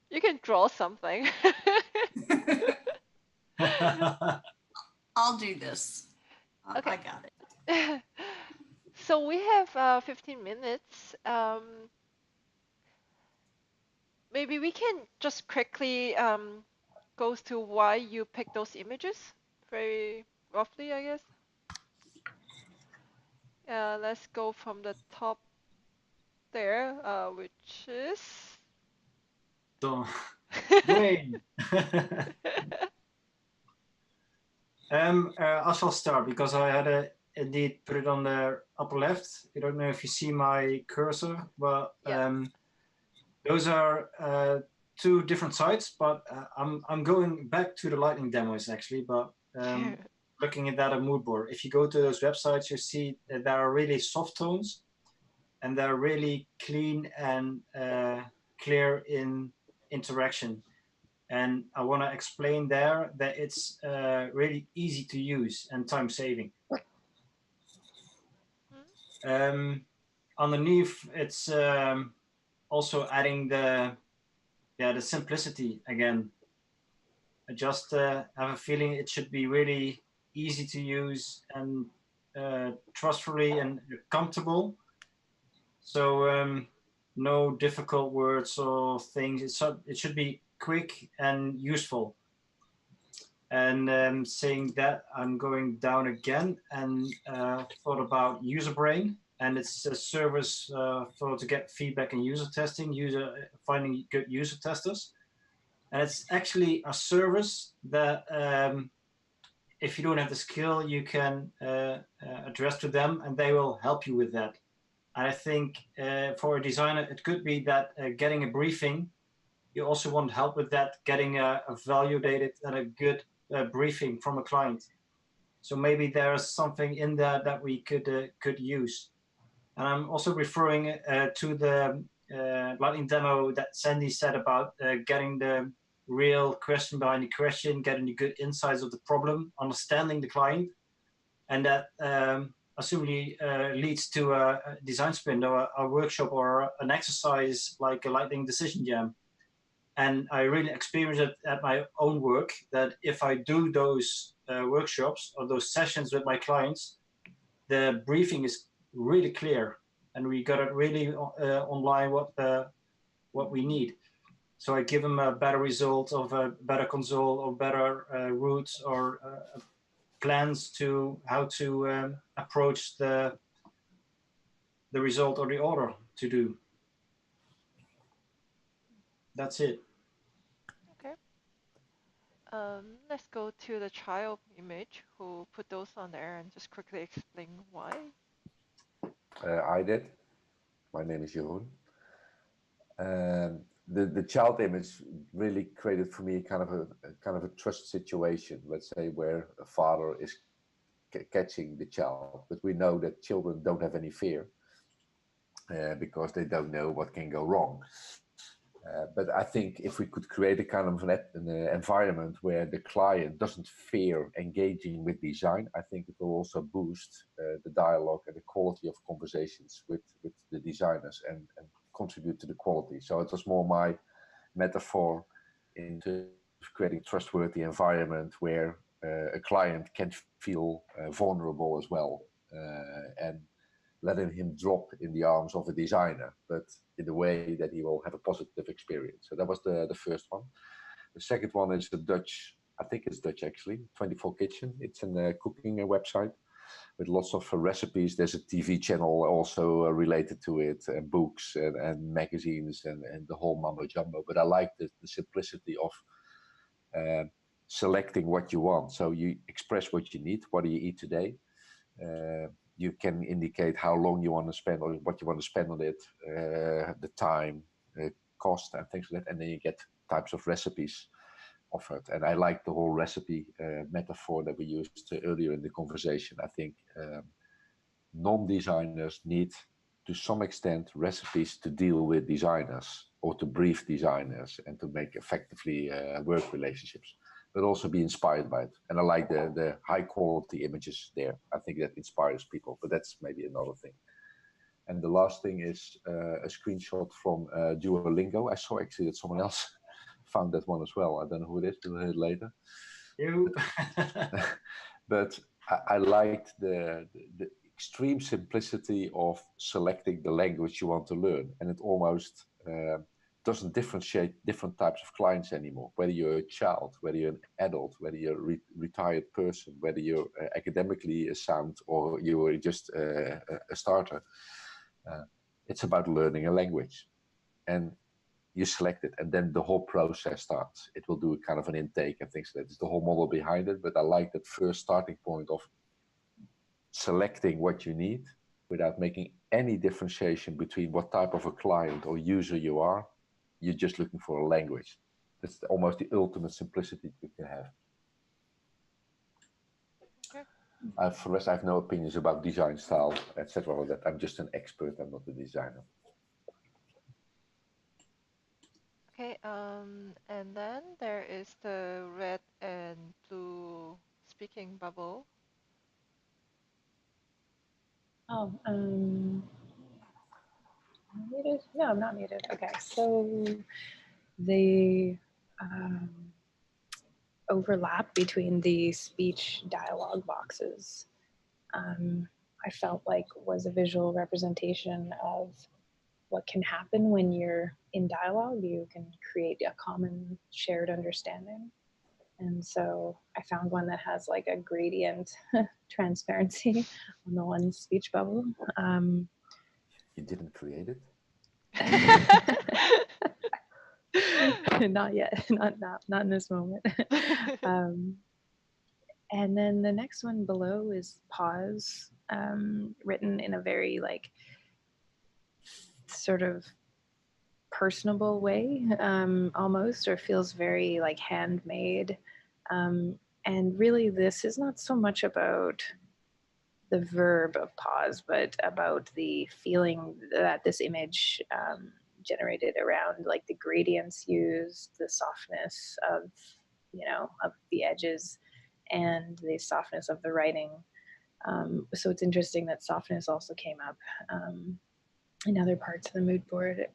You can draw something. I'll do this. Okay. I got it. So we have 15 minutes. Maybe we can just quickly go through why you picked those images, very roughly, I guess. Let's go from the top there, which is Dwayne. I shall start because I had indeed put it on the upper left. I don't know if you see my cursor, but those are two different sites. But I'm going back to the lightning demos actually. But looking at that mood board, if you go to those websites, you see that there are really soft tones, and they're really clean and clear in interaction. And I want to explain there that it's really easy to use and time saving. Underneath, it's also adding the simplicity again. I just have a feeling it should be really easy to use and trustworthy and comfortable. So no difficult words or things. It should be quick and useful. And saying that, I'm going down again and thought about UserBrain, and it's a service to get feedback and user testing, finding good user testers. And it's actually a service that if you don't have the skill, you can address to them, and they will help you with that. And I think for a designer, it could be that getting a briefing, you also want help with that, getting a validated and a good briefing from a client. So maybe there's something in there that we could use. And I'm also referring to the lightning demo that Sandy said about getting the real question behind the question, getting the good insights of the problem, understanding the client, and that assumably leads to a design sprint or a workshop or an exercise like a lightning decision jam. And I really experienced it at my own work, that if I do those workshops or those sessions with my clients, the briefing is really clear, and we got it really online what we need. So I give them a better result of a better console or better routes or plans to how to approach the result or the order to do. That's it. Okay. Let's go to the child image who put those on there and just quickly explain why. I did. My name is Jeroen. The child image really created for me kind of a trust situation, let's say, where a father is catching the child, but we know that children don't have any fear because they don't know what can go wrong. But I think if we could create a kind of an environment where the client doesn't fear engaging with design, I think it will also boost the dialogue and the quality of conversations with the designers and contribute to the quality. So it was more my metaphor into creating a trustworthy environment where a client can feel vulnerable as well, and letting him drop in the arms of a designer, but in a way that he will have a positive experience. So that was the first one. The second one is the Dutch, I think it's Dutch actually, 24 Kitchen. It's a cooking website with lots of recipes. There's a TV channel also related to it, and books and magazines and the whole mumbo jumbo. But I like the simplicity of selecting what you want. So you express what you need. What do you eat today? You can indicate how long you want to spend or what you want to spend on it, the time, cost, and things like that. And then you get types of recipes offered. And I like the whole recipe metaphor that we used earlier in the conversation. I think non-designers need, to some extent, recipes to deal with designers or to brief designers and to make effectively work relationships, but also be inspired by it. And I like the high quality images there. I think that inspires people, but that's maybe another thing. And the last thing is a screenshot from Duolingo. I saw actually that someone else found that one as well. I don't know who it is, we'll hear it later. You. But I liked the extreme simplicity of selecting the language you want to learn. And it almost doesn't differentiate different types of clients anymore, whether you're a child, whether you're an adult, whether you're a retired person, whether you're academically sound or you're just a starter. It's about learning a language, and you select it, and then the whole process starts. It will do kind of an intake and things like that. It's the whole model behind it, but I like that first starting point of selecting what you need without making any differentiation between what type of a client or user you are. You're just looking for a language. That's almost the ultimate simplicity you can have. Okay. For the rest, I have no opinions about design style, etc. That I'm just an expert. I'm not a designer. Okay, and then there is the red and blue speaking bubble. Oh, muted? No, I'm not muted. Okay, so the overlap between the speech dialogue boxes, I felt like was a visual representation of what can happen when you're in dialogue. You can create a common shared understanding. And so I found one that has like a gradient transparency on the one speech bubble. You didn't create it? Not yet, not in this moment. And then the next one below is pause, written in a very like sort of personable way, almost, or feels very like handmade. And really, this is not so much about the verb of pause, but about the feeling that this image generated around like the gradients used, the softness of, of the edges, and the softness of the writing. So it's interesting that softness also came up in other parts of the mood board.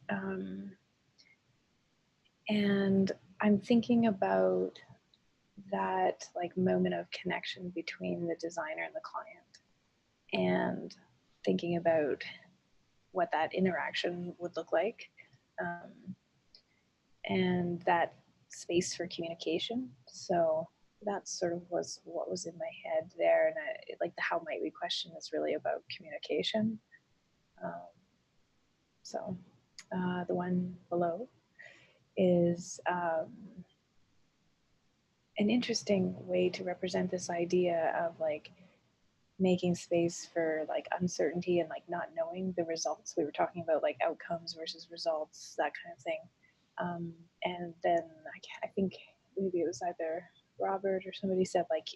And I'm thinking about that like moment of connection between the designer and the client, and thinking about what that interaction would look like, and that space for communication. So that sort of was what was in my head there. And like the how might we question is really about communication. So the one below is an interesting way to represent this idea of like making space for like uncertainty and like not knowing the results. We were talking about like outcomes versus results, that kind of thing. And then I think maybe it was either Robert or somebody said like,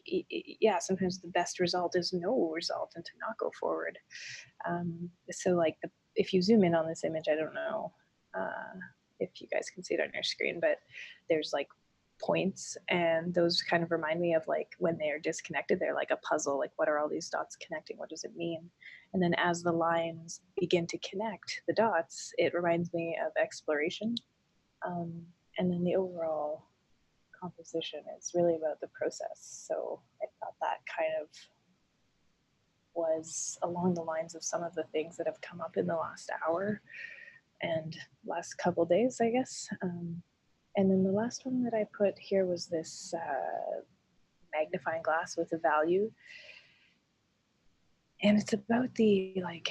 yeah, sometimes the best result is no result and to not go forward. So like if you zoom in on this image, I don't know if you guys can see it on your screen, but there's like points, and those kind of remind me of like when they are disconnected, they're like a puzzle, like what are all these dots connecting, what does it mean? And then as the lines begin to connect the dots, it reminds me of exploration. And then the overall composition is really about the process. So I thought that kind of was along the lines of some of the things that have come up in the last hour and last couple days, I guess. And then the last one that I put here was this magnifying glass with a value. And it's about the like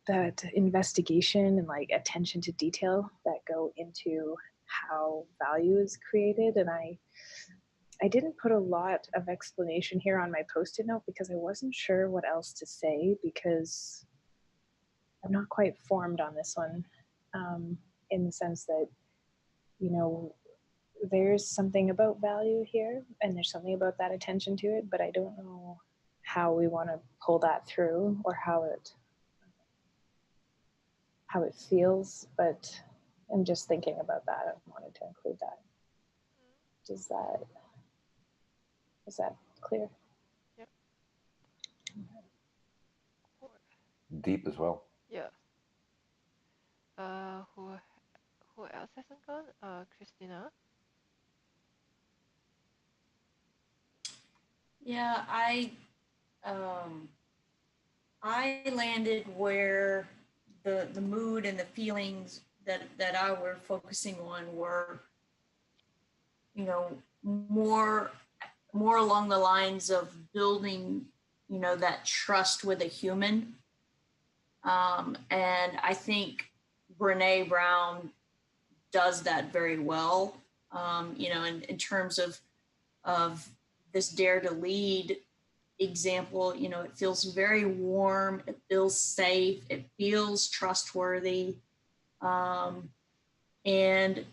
that investigation and like attention to detail that go into how value is created. And I didn't put a lot of explanation here on my post-it note because I wasn't sure what else to say, because I'm not quite formed on this one, in the sense that, you know, there's something about value here and there's something about that attention to it, but I don't know how we want to pull that through or how it feels. But I'm just thinking about that. I wanted to include that. Is that clear? Yep. Deep as well. Yeah. Who else hasn't gone? Christina. Yeah, I landed where the mood and the feelings that I were focusing on were, you know, more along the lines of building, you know, that trust with a human. And I think Brene Brown does that very well. You know, in terms of this Dare to Lead example, you know, it feels very warm, it feels safe, it feels trustworthy. And,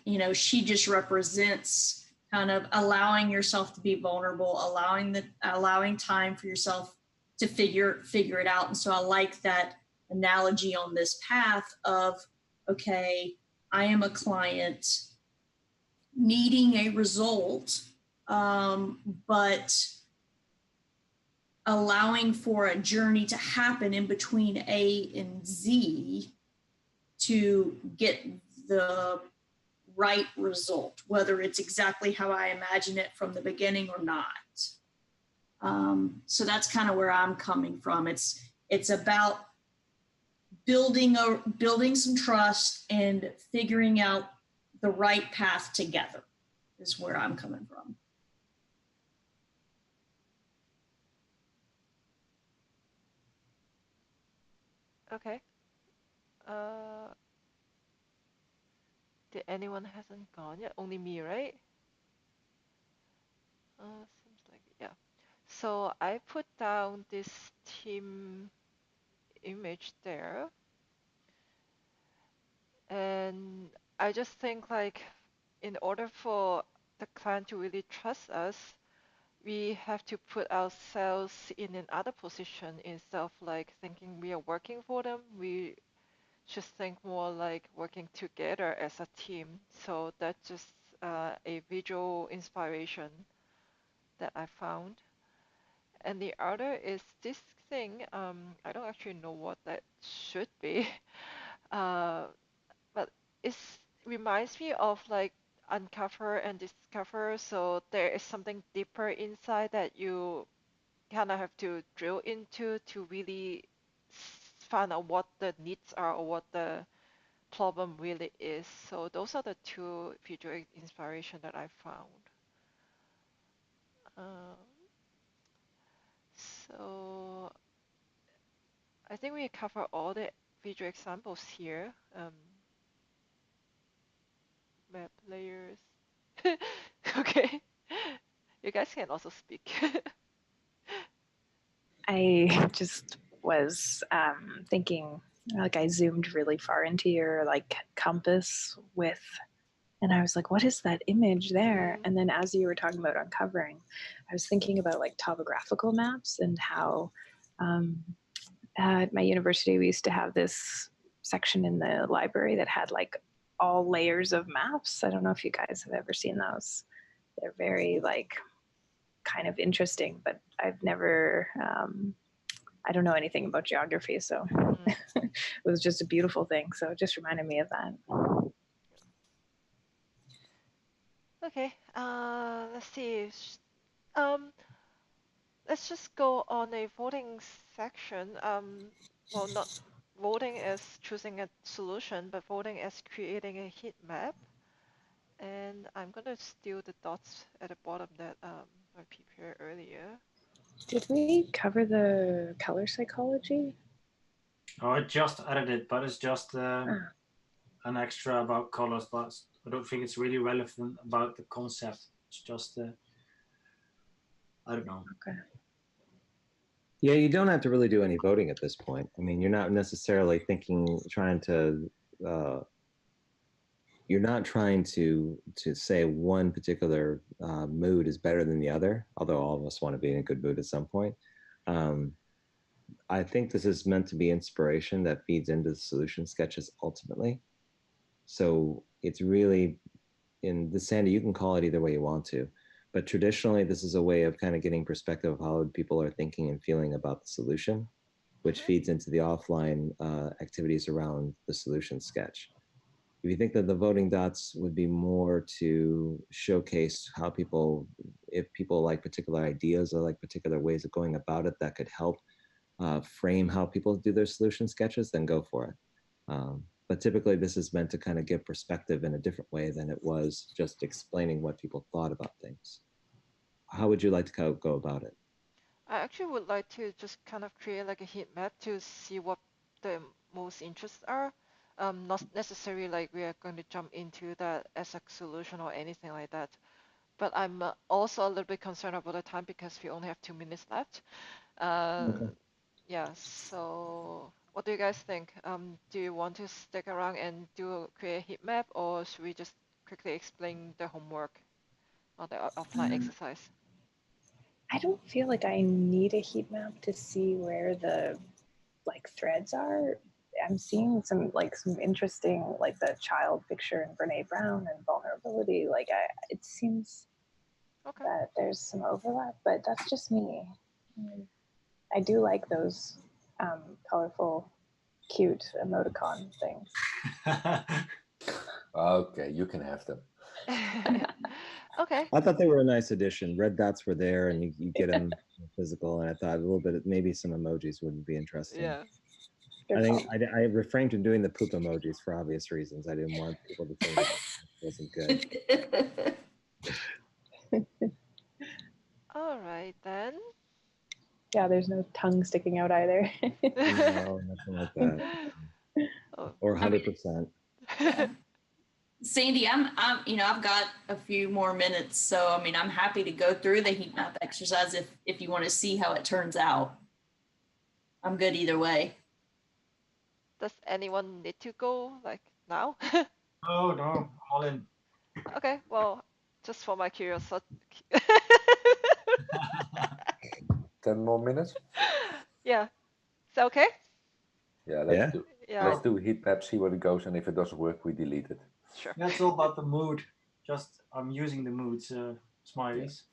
you know, she just represents kind of allowing yourself to be vulnerable, allowing time for yourself to figure it out. And so I like that analogy on this path of, okay, I am a client needing a result, but allowing for a journey to happen in between A and Z to get the right result, whether it's exactly how I imagine it from the beginning or not. So that's kind of where I'm coming from. It's about building some trust and figuring out the right path together is where I'm coming from. Okay. Did anyone hasn't gone yet? Only me, right? Seems like yeah. So I put down this team image there, and I just think like in order for the client to really trust us, we have to put ourselves in another position instead of like thinking we are working for them. We just think more like working together as a team. So that's just a visual inspiration that I found. And the other is this thing. I don't actually know what that should be, but it's reminds me of like uncover and discover. So there is something deeper inside that you kind of have to drill into to really find out what the needs are or what the problem really is. So those are the two visual inspiration that I found. Um, so I think we cover all the visual examples here. Map layers. Okay. You guys can also speak. I just was thinking, like I zoomed really far into your like compass with, and I was like, what is that image there? And then as you were talking about uncovering, I was thinking about like topographical maps and how at my university we used to have this section in the library that had like all layers of maps. I don't know if you guys have ever seen those. They're very like kind of interesting, but I've never I don't know anything about geography, so it was just a beautiful thing. So it just reminded me of that. Okay, let's see. Um, let's just go on a voting section. Well, not voting as choosing a solution, but voting as creating a heat map. And I'm gonna steal the dots at the bottom that I prepared earlier. Did we cover the color psychology? Oh, I just added it, but it's just an extra about colors, but I don't think it's really relevant about the concept. It's just, I don't know. Okay. Yeah, you don't have to really do any voting at this point. I mean, you're not necessarily trying to say one particular mood is better than the other, although all of us want to be in a good mood at some point. I think this is meant to be inspiration that feeds into the solution sketches ultimately. So it's really, in the Sandy, you can call it either way you want to, but traditionally this is a way of kind of getting perspective of how people are thinking and feeling about the solution, which feeds into the offline activities around the solution sketch. If you think that the voting dots would be more to showcase how if people like particular ideas or like particular ways of going about it that could help frame how people do their solution sketches, then go for it. But typically this is meant to kind of give perspective in a different way than it was just explaining what people thought about things. How would you like to go about it? I actually would like to just kind of create like a heat map to see what the most interests are. Not necessarily like we are going to jump into that as a solution or anything like that. But I'm also a little bit concerned about the time because we only have 2 minutes left. Okay. Yeah, so what do you guys think? Do you want to stick around and create a heat map, or should we just quickly explain the homework or the offline exercise? I don't feel like I need a heat map to see where the like threads are. I'm seeing some interesting, like the child picture in Brene Brown and vulnerability. Like it seems that there's some overlap, but that's just me. I do like those colorful, cute emoticon things. Okay, you can have them. Okay. I thought they were a nice addition. Red dots were there and you get them physical, and I thought a little bit, maybe some emojis wouldn't be interesting. Yeah. I think I refrained from doing the poop emojis for obvious reasons. I didn't want people to think it wasn't good. All right then. Yeah, there's no tongue sticking out either. No, nothing like that. Or 100%. Sandy, I've got a few more minutes, so I mean, I'm happy to go through the heat map exercise if you want to see how it turns out. I'm good either way. Does anyone need to go like now? Oh no, all in. Okay, well, just for my curiosity. 10 more minutes? Yeah. Is that okay? Yeah, let's do heat map, see where it goes, and if it doesn't work, we delete it. Sure. That's all about the mood. Just I'm using the moods, smileys.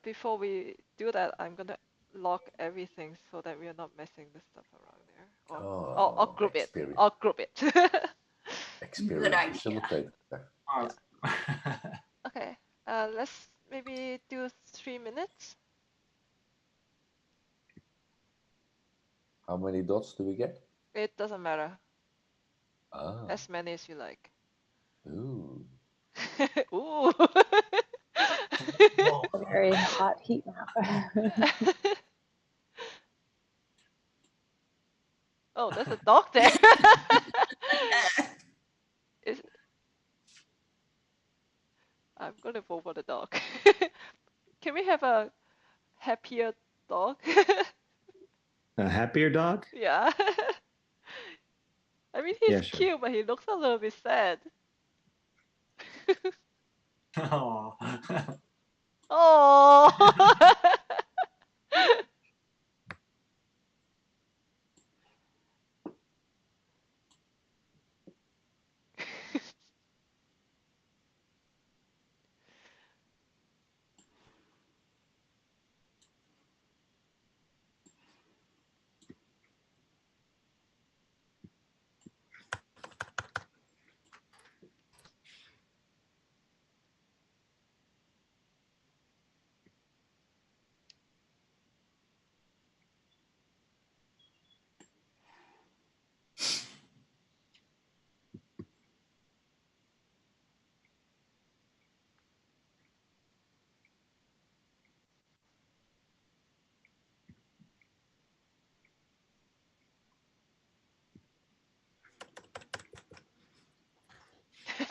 Before we do that, I'm gonna lock everything so that we are not messing this stuff around there. Or group it. Experience. Or group it. Good idea. Facilitator. Smart. Okay, let's maybe do 3 minutes. How many dots do we get? It doesn't matter. Ah. As many as you like. Ooh. Ooh. A very hot heat map. Oh, there's a dog there. Is I'm gonna vote for the dog. Can we have a happier dog? A happier dog? Yeah. I mean, he's Yeah, sure. cute, but he looks a little bit sad. Oh. Oh.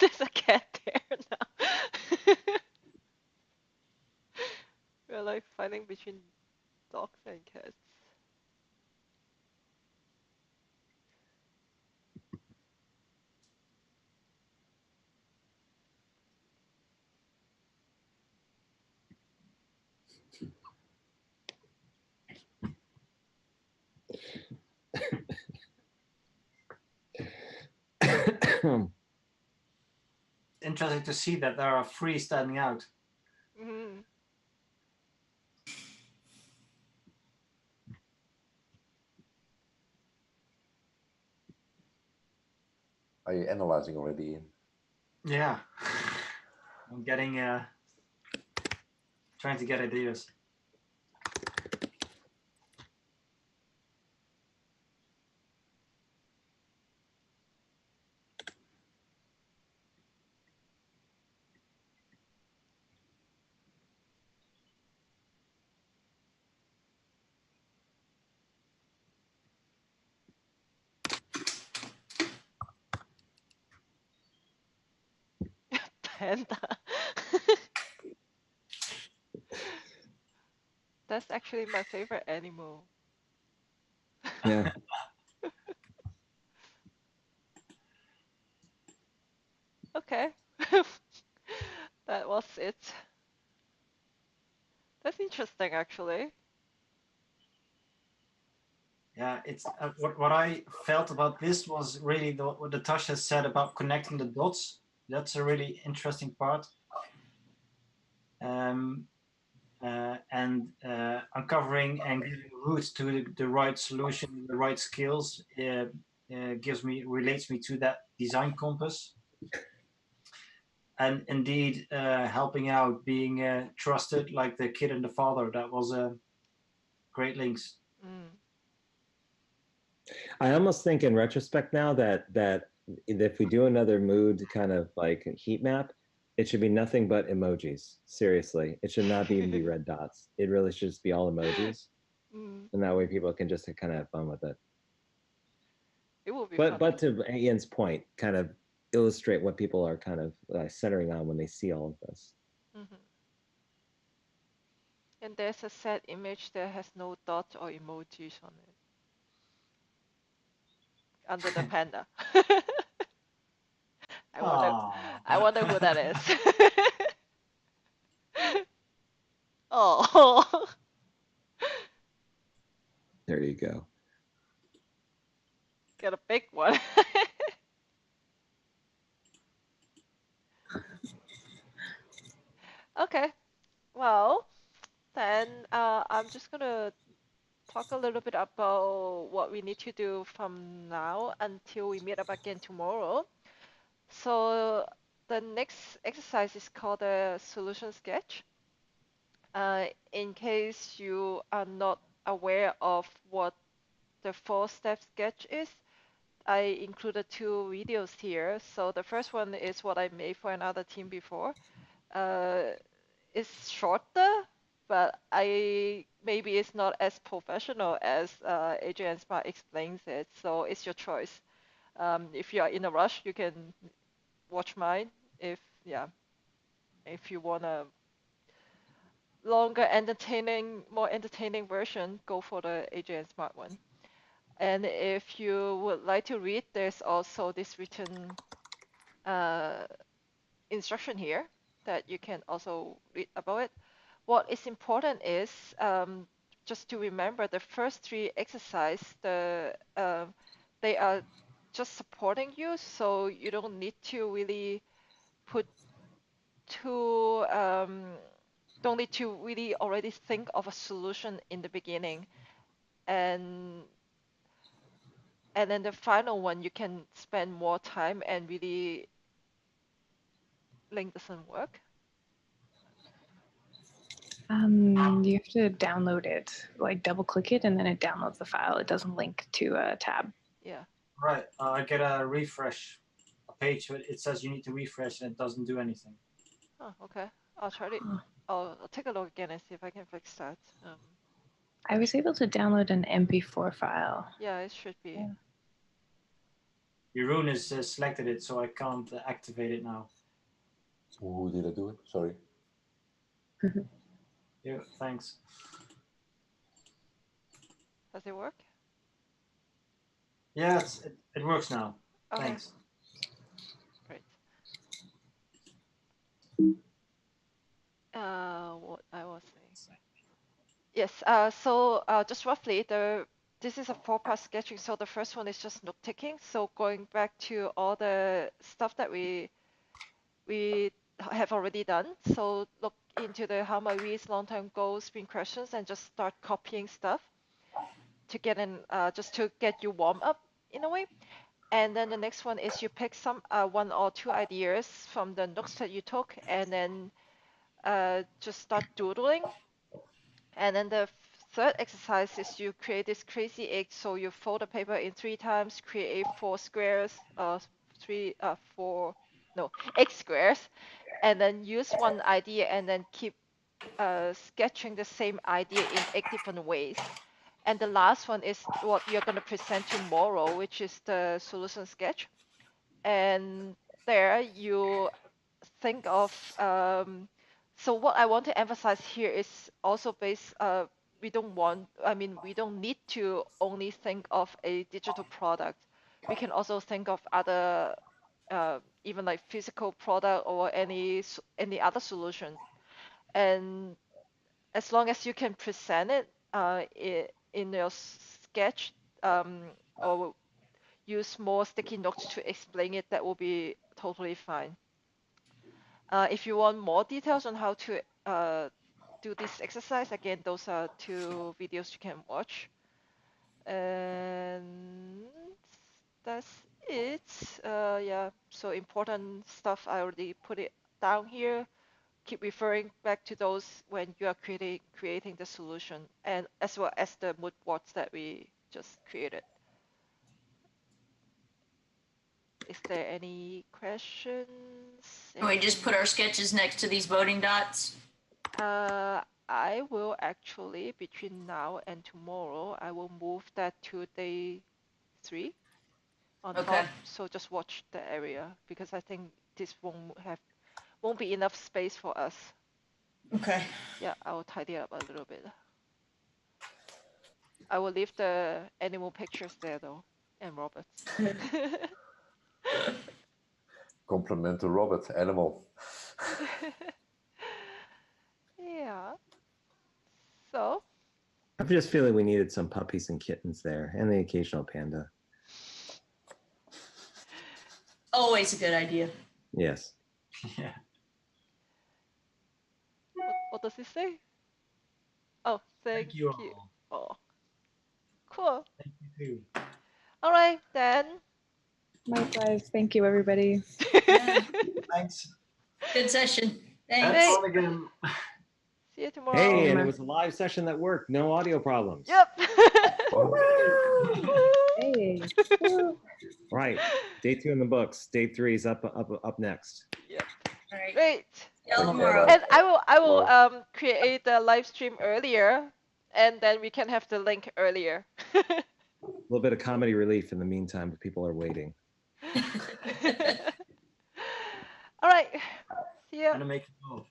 There's a cat there now. We're like fighting between dogs and cats. Interesting to see that there are 3 standing out. Mm-hmm. Are you analyzing already, Ian? Yeah. I'm getting trying to get ideas. Panda. That's actually my favorite animal. Yeah. Okay. That was it. That's interesting, actually. Yeah, it's what I felt about this was really what Natasha said about connecting the dots. That's a really interesting part. And uncovering and giving roots to the right solution, the right skills, relates me to that design compass. And indeed, helping out, being trusted, like the kid and the father. That was great links. Mm. I almost think in retrospect now that if we do another mood kind of like heat map, it should be nothing but emojis. Seriously, it should not even be red dots. It really should just be all emojis, and that way people can just kind of have fun with it. It will be But funny. to Ian's point, kind of illustrate what people are kind of centering on when they see all of this. Mm-hmm. And there's a sad image that has no dots or emojis on it. Under the panda. I wonder who that is. Oh. There you go. Get a big one. Okay. Well, then I'm just gonna talk a little bit about what we need to do from now until we meet up again tomorrow. So the next exercise is called a solution sketch. In case you are not aware of what the 4-step sketch is, I included 2 videos here. So the first one is what I made for another team before. It's shorter, but maybe it's not as professional as Adrian Smart explains it. So it's your choice. If you are in a rush, you can watch mine. If you want a longer, more entertaining version, go for the Adrian Smart one. And if you would like to read, there's also this written instruction here that you can also read about it. What is important is just to remember the first 3 exercises, they are just supporting you, so you don't need to really put don't need to really already think of a solution in the beginning. And then the final one, you can spend more time and really link doesn't work. You have to download it, like double click it, and then it downloads the file. It doesn't link to a tab. Yeah. Right. I get a refresh, a page. It says you need to refresh, and it doesn't do anything. Oh, okay. I'll try it. I'll take a look again and see if I can fix that. I was able to download an MP4 file. Yeah, it should be. Yeah. Jeroen has selected it, so I can't activate it now. Who did I do it? Sorry. Yeah, thanks. Does it work? Yeah, it works now. Okay. Thanks. Great. What I was saying. Yes. So just roughly, this is a 4-part sketching. So the first one is just note taking. So going back to all the stuff that we have already done. So look into the how my weeks, long-term goals, sprint questions, and just start copying stuff to get just to get you warm up in a way. And then the next one is you pick some 1 or 2 ideas from the notes that you took, and then just start doodling. And then the third exercise is you create this crazy egg. So you fold the paper in 3 times, create 4 squares, 8 squares, and then use one idea and then keep sketching the same idea in 8 different ways. And the last one is what you're going to present tomorrow, which is the solution sketch. And there you think of, so what I want to emphasize here is also we don't need to only think of a digital product. We can also think of other, even like physical product or any other solution. And as long as you can present it in your sketch, or use more sticky notes to explain it, that will be totally fine. If you want more details on how to do this exercise, again, those are 2 videos you can watch. And that's it. Yeah, so important stuff, I already put it down here. Keep referring back to those when you are creating the solution, and as well as the mood boards that we just created. Is there any questions? Can we just put our sketches next to these voting dots? I will actually, between now and tomorrow, I will move that to day 3 on top. So just watch the area, because I think this won't be enough space for us. Okay. Yeah, I will tidy up a little bit. I will leave the animal pictures there though, and Robert's. Compliment to Robert, animal. Yeah. So? I'm just feeling we needed some puppies and kittens there, and the occasional panda. Always a good idea. Yes. Yeah. What does it say? Oh, thank you. Oh, cool. Thank you too. All right, then. Likewise. Thank you, everybody. Yeah, Thanks. good session. That's Thanks. all again. See you tomorrow. Hey, and it was a live session that worked. No audio problems. Yep. Hey. Right. Day 2 in the books. Day 3 is up next. Yep. All right. Great. See y'all Okay, tomorrow. bye. And I will create the live stream earlier, and then we can have the link earlier. A little bit of comedy relief in the meantime, but people are waiting. All right. See ya. Gonna make it move.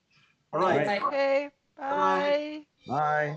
All right. Bye. Okay. Bye. Bye. Bye.